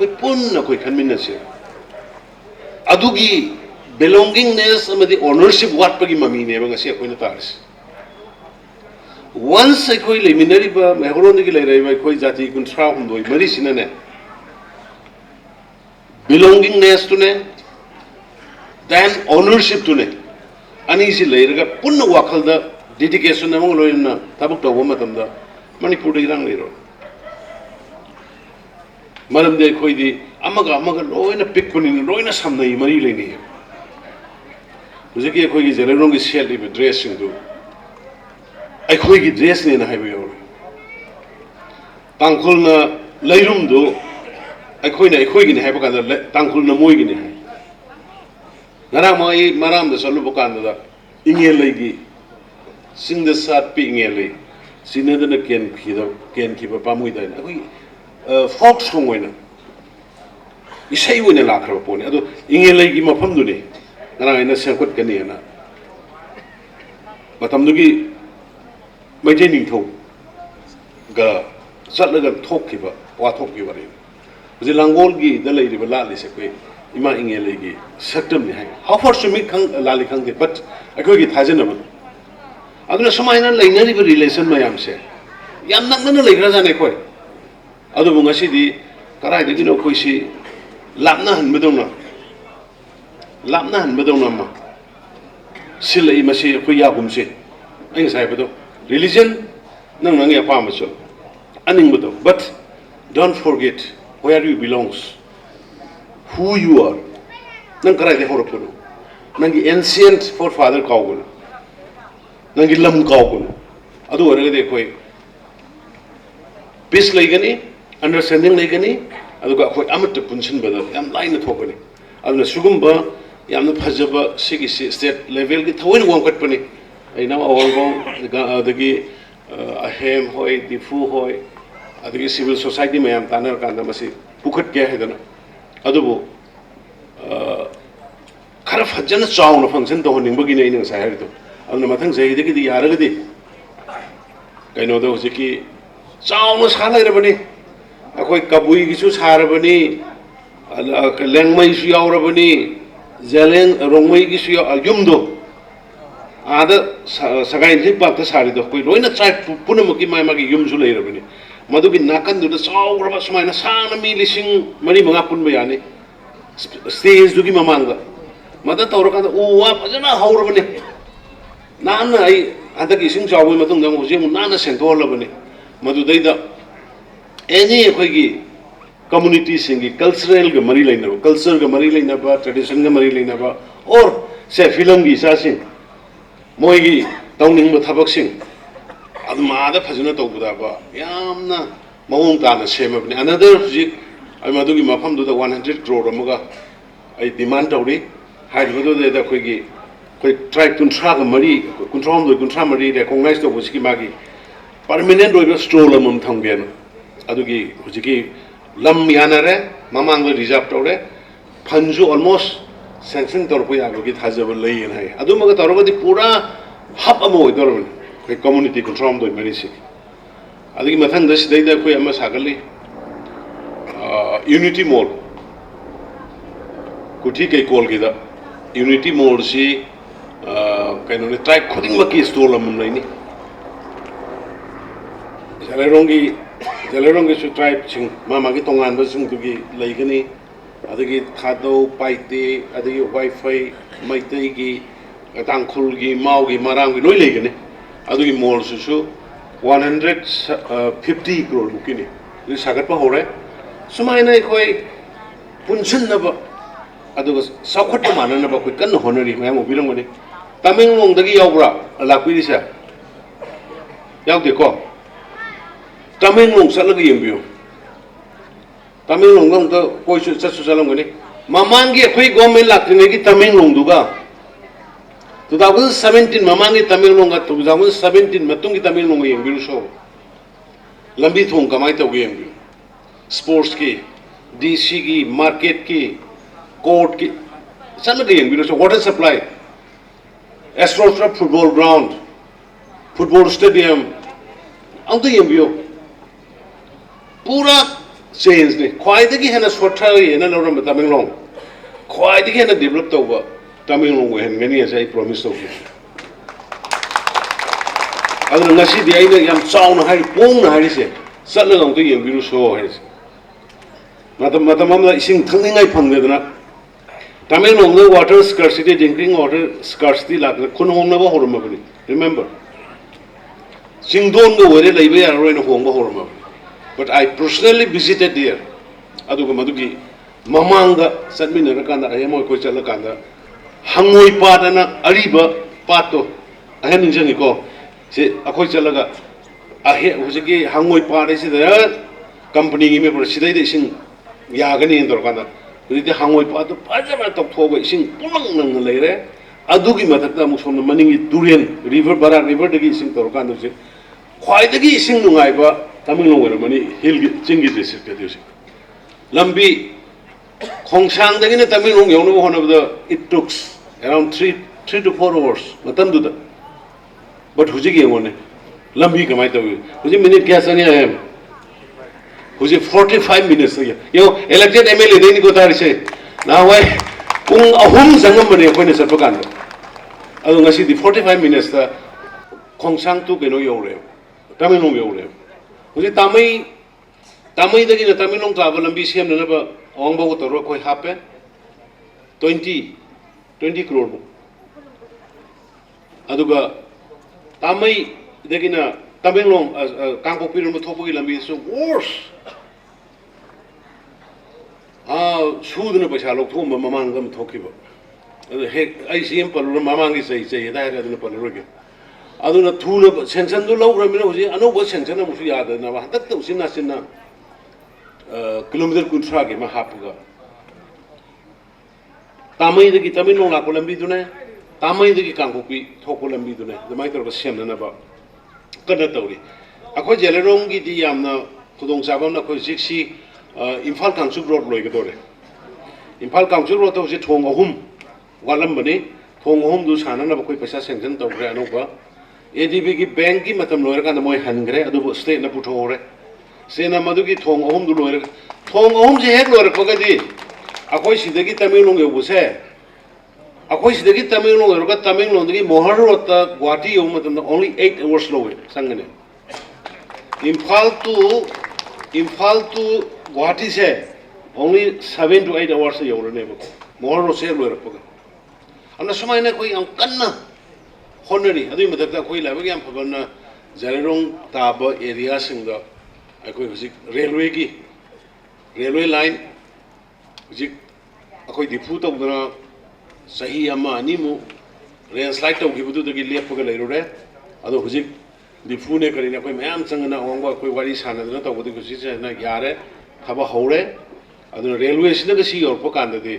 पुनः अखोई खनमिनसे बिलोंगिंगनेस ओनरशिप वाटपगी ममीने अखोई तारसे वंस अखोई लेमिनरीब मेहरोंदगी लेरइब जाति 19 मरीसिने बिलोंगिंगनेस तुने देन ओनरशिप तुने अनीसी लेरगा पुनः वाखल द डेडिकेशन अमंग लोइना तबक तौब मतमदा मणिपुर इरांग लेरो मरमदे खोइदी अमगा लोइना पिकपनि लोइना सामनै मरी लेनि हुजकी खोइगी जेलेरोंगी सेलिब ड्रेस सिंदु अखोइगी ड्रेस ने हाइबे यो तांखुलना लैरुमदु अखोइगी ने हाइबा कांदा तांखुलना मोइगी ने हाइ नरा माई मराम द सलु बकांदा इंगे लेगी सिंग द सात पी इंगे ले सिनदन केन खिबा पामुइ दाइन अखोइ फोक सॉन्ग ओइना इसै ओइना लाखरब पोने अदो इंगे लेगी मफम दुने नरा आइना सेंखत कनी ना मतम दुगी मैजे निंथौ गा चटलगा थोखिबा वा थोखिबा रे जे लांगोल गी द लेरिबा लालिसे कोइ इमा इंगे लेगी सक्तम ने हाउ फॉर सुमिक खंग लाली खंगे बट अखोगी थाजनब अदुना समायना लेनरिब रिलेशन मयाम से याम नंगना लेग्रा जाने खोय अदु बुंगासीदी कराइदगिनो खोइसी लापना हनबदौना मा सिलई मसी खोय यागुमसे अइ साइबदो रिलीजन नंग नंग या पामसो अनिंगबदो but don't forget where you belongs who you are nang karai de horokono nangi ancient forefather kaugul nangi lam kaugul adu warage de koi peace laigani understanding laigani adu ga koi amat punsin badal yam line thokani adu sugumba yam phajaba sigi state level ki thoin wangkat pani aina awalbo adagi ahem hoi difu hoi adagi civil society mayam tanar kanda masi pukhat kya hedana अदुबो खरा फजन chown function तो होनिंबगी नै नंग साइर तो अदुना मथंग जैदगी दि यारगदि canoe दो हजिकी chown सालाइरबनी अखोय कबुई गिसु सारबनी लेंगमै सु यावरबनी जेलें रोंमै गिसु युमदो आदा सगाई इंथी पार्क सारी कोई लोइना ट्राइब पुनमुकी मागी युमसु लेरबनी मधुगी नाकंदुदा चाउरबा सुमाइना साना मी लिसिंग मरी मंगा पुनबा यानी स्टेज दुगी ममांगा मदा तौरकांदा उवा फजना हौरबनी नाना आई हदकी इसिंग चाउबई मतुंग दम हुजे नाना सेंथोलबनी मधुदैदा एनी अखोगी कम्युनिटी सिंगी कल्चरल ग मरी लेनबा कल्चर ग मरी लेनबा ट्रेडिशन ग मरी लेनबा और से फिल्म की सासिंग मोइगी तौनिंग थबकसिंग माद फजना तौबदाबा यामना मवोंग ताना सेमबनी अनदर हुजिक आई मदुगी मफमदुदा 100 crore अमगा आई डिमांड तौरी हाइबदुदा अखोगी कोई ट्राइब कुंट्रा ग मरी कुंट्रा मरी रेकॉग्नाइज तौबसिकी मागी परमानेंट ओइबा स्ट्रोल अमम थंगेन अदुगी हुजिकी लम यानारे ममांग रिजर्व तौरे फंजु ऑलमोस्ट सैंक्शन तौरप याबगी थाजब लेन है अदुमगा तौरबदी पूरा हब अम ओइदोरबन कोई कम्युनिटी कंट्रोल दो मरीसी अदगी मथंग दसिदैदा कोई अमा सागली यूनिटी मॉल कुठी के कोलगिदा यूनिटी मॉल सी कइनोने ट्राइब खुदिंगमकी स्टोर अमम लैनी जलेरोंगी सु ट्राइब सिंग मामागी तोंगानबा सिंग दुगी लैगनी अदगी थादौ पाइते अदगी वाईफाई मैतैगी तांखुलगी माउगी मारांगी लोई लेगने अदगी मॉल सुसु 150 crore बुकिनी ये सागतपा होरे सुमाइना कोई पुनसनब अदुगा साखटपा माननब कोई कन्न होनरी मयाम उबिरंगनी तमिंगलोंगदगी यावब्रा लाक्पिरिसा यावदेको तमिंगलोंग चलगा यंबियो तमिंगलोंग द कोई चसु चलंगनी ममांगी अखोई गवर्नमेंट लाक्रिनेगी तमिंगलोंगदुगा 2017 ममांगी तमिंगलोंग 2017 मतुंगी तमिंगलोंग यंबिरुसो लंबी थोंग कमाई तौगे यंबियो स्पोर्ट्स की डीसी की मार्केट की कोर्ट की चलगा यंबिरुसो वाटर सप्लाई एस्ट्रोट्रा फुटबॉल ग्राउंड फुटबॉल स्टेडियम अंत यंबियो पूरा चेंज ने ख्वाइदगी हेना सोथर येना लौरम तमिंगलोंग ख्वाइदगी हेना डेवलप तौबा तमिंगलोंग हेनगनी एस आई प्रॉमिस तौगे अदुना ngasi di aina yam chauna hai pongna harise chatlaga amta yengbiru so harise matamamda ising thangningai phangdena tamilinong the water scarcity drinking water scarcity lakna khunhongna ba hormabani remember singdon go were leibe yaroina hongba hormabani but I personally visited there aduga madugi mamanga satminara kanda ayamo ko chala kanda hangoi padana ariba pato ahen injani ko से अखोई चलगा आहे हुजगी हंगोई पारे से company की में सिदै दे सिंग यागनी दरकाना हुजदी हंगोई पा तो फजमा तोथोब सिंग पुलंग नंग लेरे अदुगी मथकता मुसोम मनिंगी दुरेन रिवर बरा रिवर दगी सिंग दरकाना से ख्वाइदगी सिंग नुंगाइबा तमिंगलोंग वरमनी हिल चिंगी डिस्ट्रिक्ट के दिस लंबी खोंगसांग दगी ने तमिंगलोंग योनो होनबद it takes around 3 to 4 hours मतम दुदा बट हुजी के होने लंबी कमाई तो हुजी मिनट क्या संगे है हुजी 45 मिनट्स है यो इलेक्टेड एमएलए देनी को तारी से ना वाई पुंग अहुम जंगम बने कोई ने सब कांड अदो ngasi di 45 मिनट्स ता खोंगसांग तु केनो योरे तमिलोंग योरे हुजी तामई दगी न तमिलोंग ताब लंबी सेम न बा ओंगबो को तरो कोई हापे 20 crore अदुगा तामई दगिना तमिंगलोंग कांगपोपिरोम थोपगी लंबी सो वर्स सुदन पैसा लौथोम ममांगम थोकिबो हे आई सीएम पलुर ममांगी सही सही दायरे अदुन पलुरगे अदुना थुन सेंसन दु लौग्रमिनो हुजी अनोबो सेंसन मुसु यादना हतक उसिना सिना किलोमीटर कुंट्रा के मा हापगा तामई दगी तमिंगलोंग लाको लंबी दुने तामई दगी कांगपोपी थोको लंबी दुने जमाई तोर सेमनबा कन तौरी अखो जेलेरोंग की दी यामना खुदोंग चाबम ना खो जिक्सी इम्फाल कांगसु रोड लोइगदोरे इम्फाल कांगसु रोड तो जे थोंग अहुम वालम बने थोंग अहुम दु साना ना कोई पैसा सेंक्शन तौरे अनोबा एडीबी की बैंक की मतम लोयर का मोय हनग्रे अदु स्टेट ना पुथोरे सेना मदु की थोंग अहुम दु लोयर थोंग अहुम जे हेड लोयर पगदी अखोय सिदगी तमिंगलोंग योबुसे अखोई सिदगी तमिलनाडु रोगा तमिलनाडु की मोहर रोड तक गुवाहाटी यो मतलब only 8 hours लोगे संगने इम्फाल टू गुवाहाटी से only 7 to 8 hours यो रने बको मोहर रोड से लोगे रखोगे हमने समय ने कोई हम कन्ना होनरी अभी मतलब ता कोई लावे कि हम फबना जेलेरोंग ताब एरिया सिंगा कोई हुजिक रेलवे लाइन हुजिक अखोई दिफू तौदना सही अमा अनिमु लैंडस्लाइड तौखिबदुदगी लेपगा लेरुरे अदो हुजिक दिफू ने करिना कोई मैम चंगना ओंगवा कोई वारी सानदना तौबदि कुसिना यारे थबा हौरे अदो रेलवे सिना सी योरप कांददि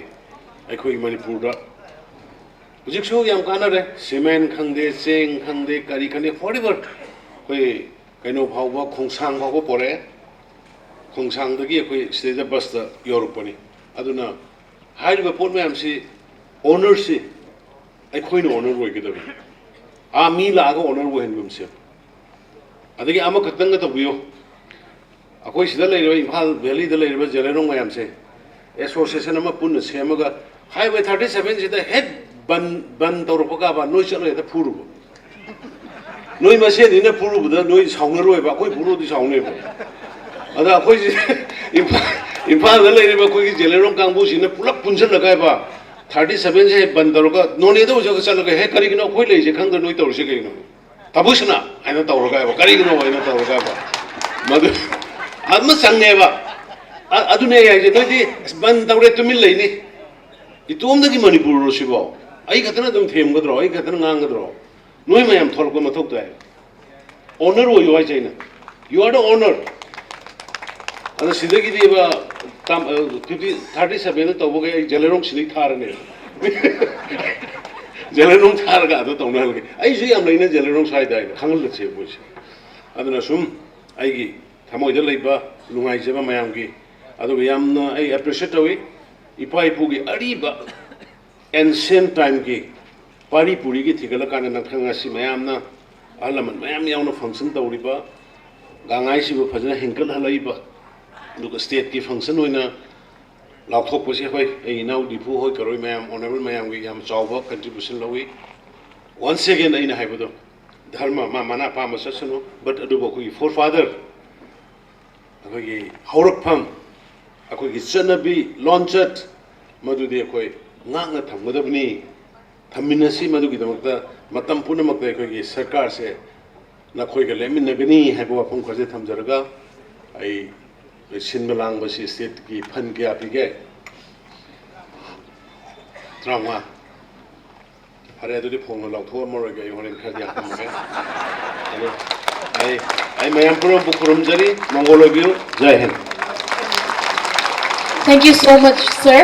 अखोई मणिपुरदा हुजिक सो याम कानरे सीमेंट खंदे चेंग खंदे करी खंदे फॉरएवर कोई कइनो फावबा खोंसांग फावबा पोरे खोंसांगदगी अखोई स्टेज बस दा योरपनी अदुना हाइरबा पोट मैम सी ओनर से अखोई ओनर होगदबी आ मी लागा ओनर होहनबमसे अदगी आमा खतंग तबियो अखोई सिदा लेरबा इम्फाल वैली दा लेरबा जेलेरोंग मैम से एसोसिएशन अमा पुन सेमगा हाईवे 37 सिदा हेड बन तौरपगा बा नोई चलो ता फुरुबो नोई मसे दिने फुरुबदा नोई साउनरोयबा अखोई फुरुदि साउनेबो अदा अखोई इम्फाल दा लेरबा कोई जेलेरोंग कांगबु सिने पुलप पुनसन लगायबा 37 से बंद तौरगा नोने दो जगह चलगा हे करिगिनो कोई लेजे खंग नोई तौरसे करिनो तबुसना आइना तौरगा बा करिगिनो आइना तौरगा बा मदु आत्म संगनेबा अदुने याजे नोदि बंद तौरे तुमिल लेनी इतोमदगी मणिपुर रोसिबो आई खतना दम थेमगद्रो आई खतना ngangadro नोई मयम थोलको मथोक ताय ओनर हो यो आइना यू आर द ओनर अदा सिदगी दिबा 37 तौबगे जेलेरोंग सिनि थारने जेलेरोंग थारगा तो तौनालगे आई जु याम लेना जेलेरोंग साइदाय खंगल से बुस अदना सुम आइगी थमोइदा लेबा लुंगाइजेबा मयामगी अदो यामना आई एप्रिशिएट तवी इपा इपुगी अरिबा एंशिएंट टाइम की पारी पुरी की थिगला काना नखंगासी मयामना अहलमन मयाम यावना फंक्शन तौरिबा गांगाइसिबो फजना हेंकल हलाइबा दुग स्टेट की फंक्शन होइना लाथोकपसे होय इनाउ दिफु होय करoi मैम ऑनरेबल मैम की याम चावबा कंट्रीब्यूशन लवी वंस अगेन आइना हाइबदो धर्म मा मना पाम ससनो बट अदुबो कोई फोर फादर अखोगी हौरकफम अखोगी चनबी लॉन्चट मदुदि अखोई ngang thamgadabni thamminasi madugi damakta matam punamakta akhoi sarkar se nakhoi ga leminagani haiba wafam khaje thamjaraga ai sinmalang basi state ki fan ke apige trauma hare adudi phone lautho moroga yoren khaja kamage ai mayam puram bukurum jari mongolobiu jai hind. Thank you so much, sir.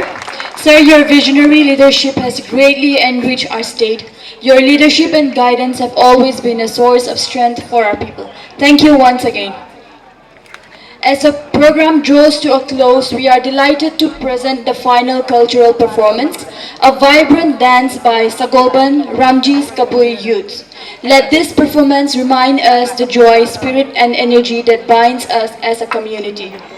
Sir, your visionary leadership has greatly enriched our state. Your leadership and guidance have always been a source of strength for our people. Thank you once again. As the program draws to a close, we are delighted to present the final cultural performance, a vibrant dance by Sagolban Ramjees Kabui youth. Let this performance remind us the joy, spirit and energy that binds us as a community. Yeah.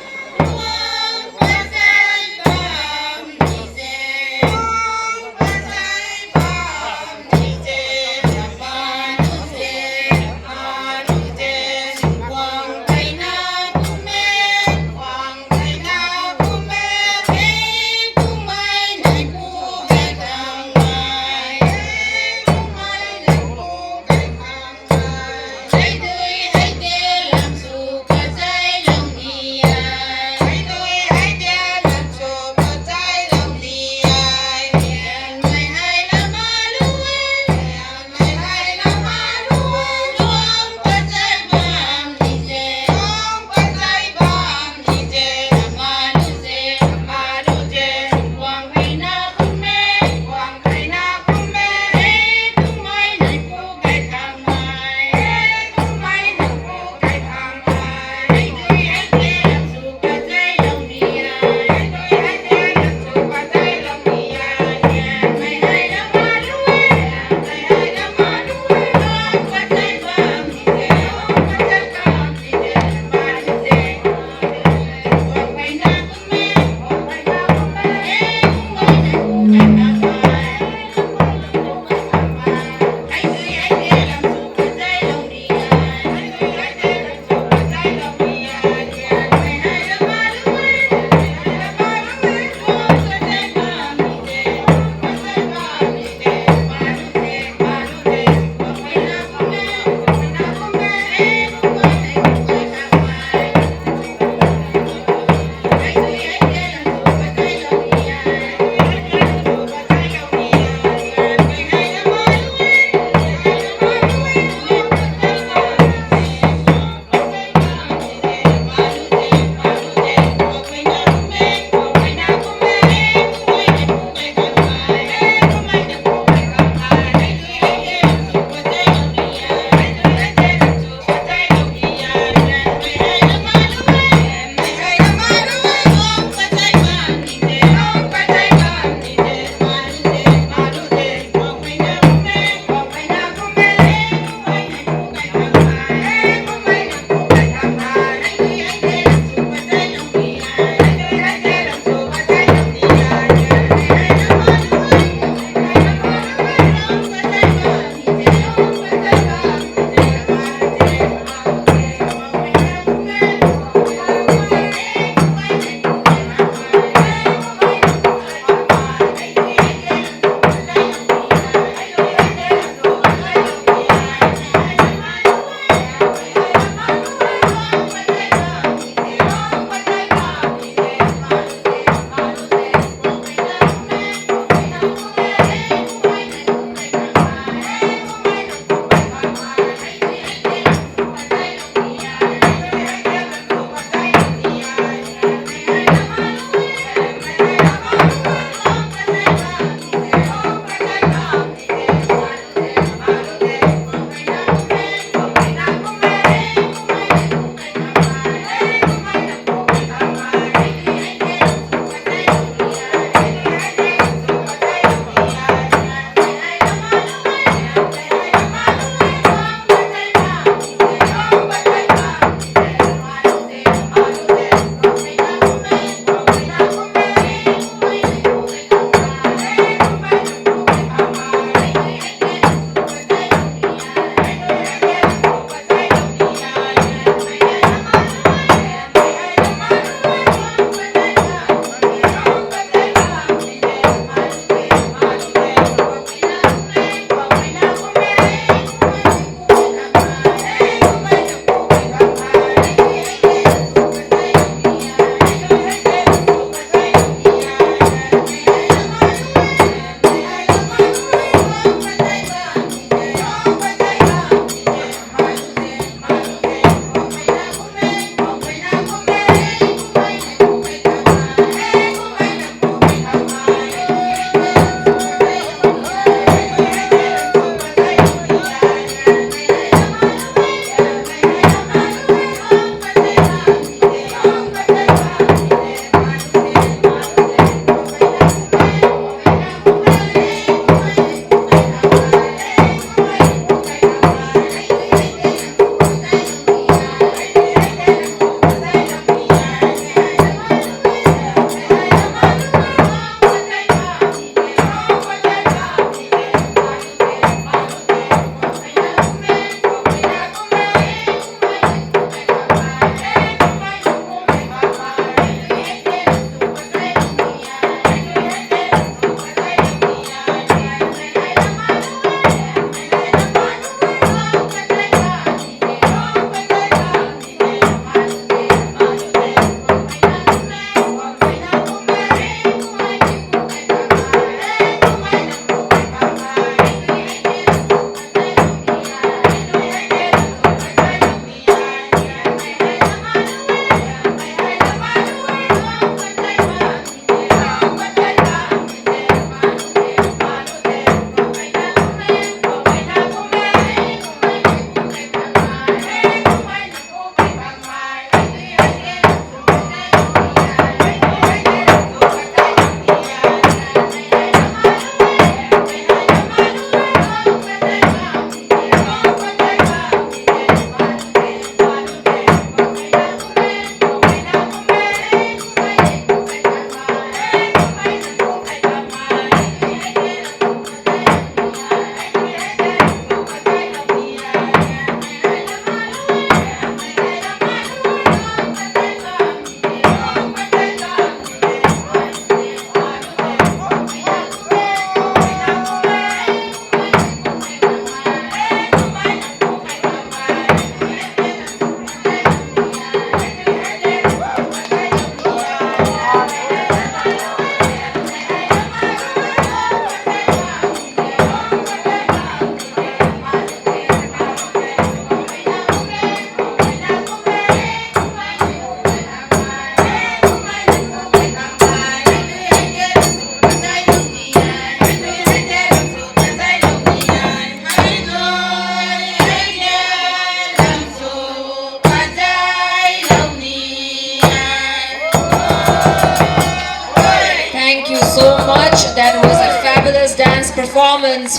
performance.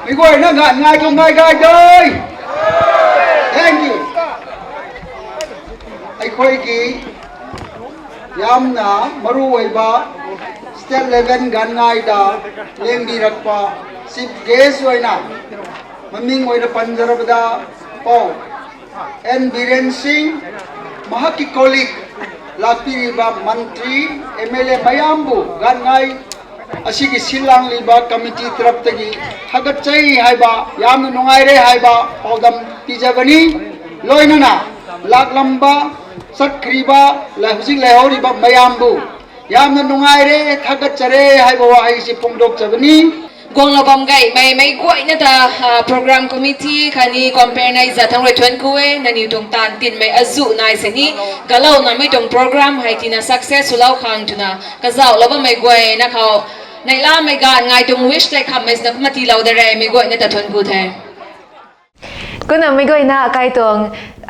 ไม่ก่อยนะงานง่ายก็ง่ายได้เลยthank you ไอ้คอยกี้ยามนะมารู้ไว้บ้า step 11กันง่ายดาเลี้ยงดีรักป้า10 เกสไว้นะมันมิงไว้นะปัญจรบดาเป้าN. Biren Singh Mahaki Kolik Lakpi Riba Mantri MLA Mayambu Gangai Asigi Silang Liba Committee Traptagi Hagat Chai Haiba Yam Nungai Re Haiba Paudam Tijabani Loinana Lak Lamba Sakriba Lahusik Lahoriba Mayambu Yam Nungai Re Hagat Chare Haiba Wa Aisi Pongdok Jabani Gong labam gai mai guai na ta program committee khani compare nai za thang roi thon kuwe na ni tong tan tin mai azu nai se ni galau na mai tong program hai tina success ulau khang tuna ka zau labam mai guai na khao nai la mai ga ngai tong wish tai kham mai na mati lau da re mai guai na ta thon ku the kuna mi goi na kai tong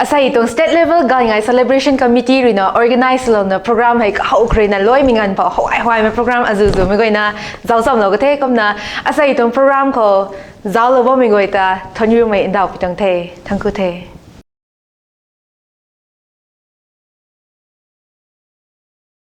asai tong state level gan ngai celebration committee rina organize lo na program hai hau khrei na loi mingan pa hoi ma program azu zu mi goi na zau sam lo ga the kom na asai tong program ko zau lo bo mi goi ta thon yu mai dau pitang the thang ku the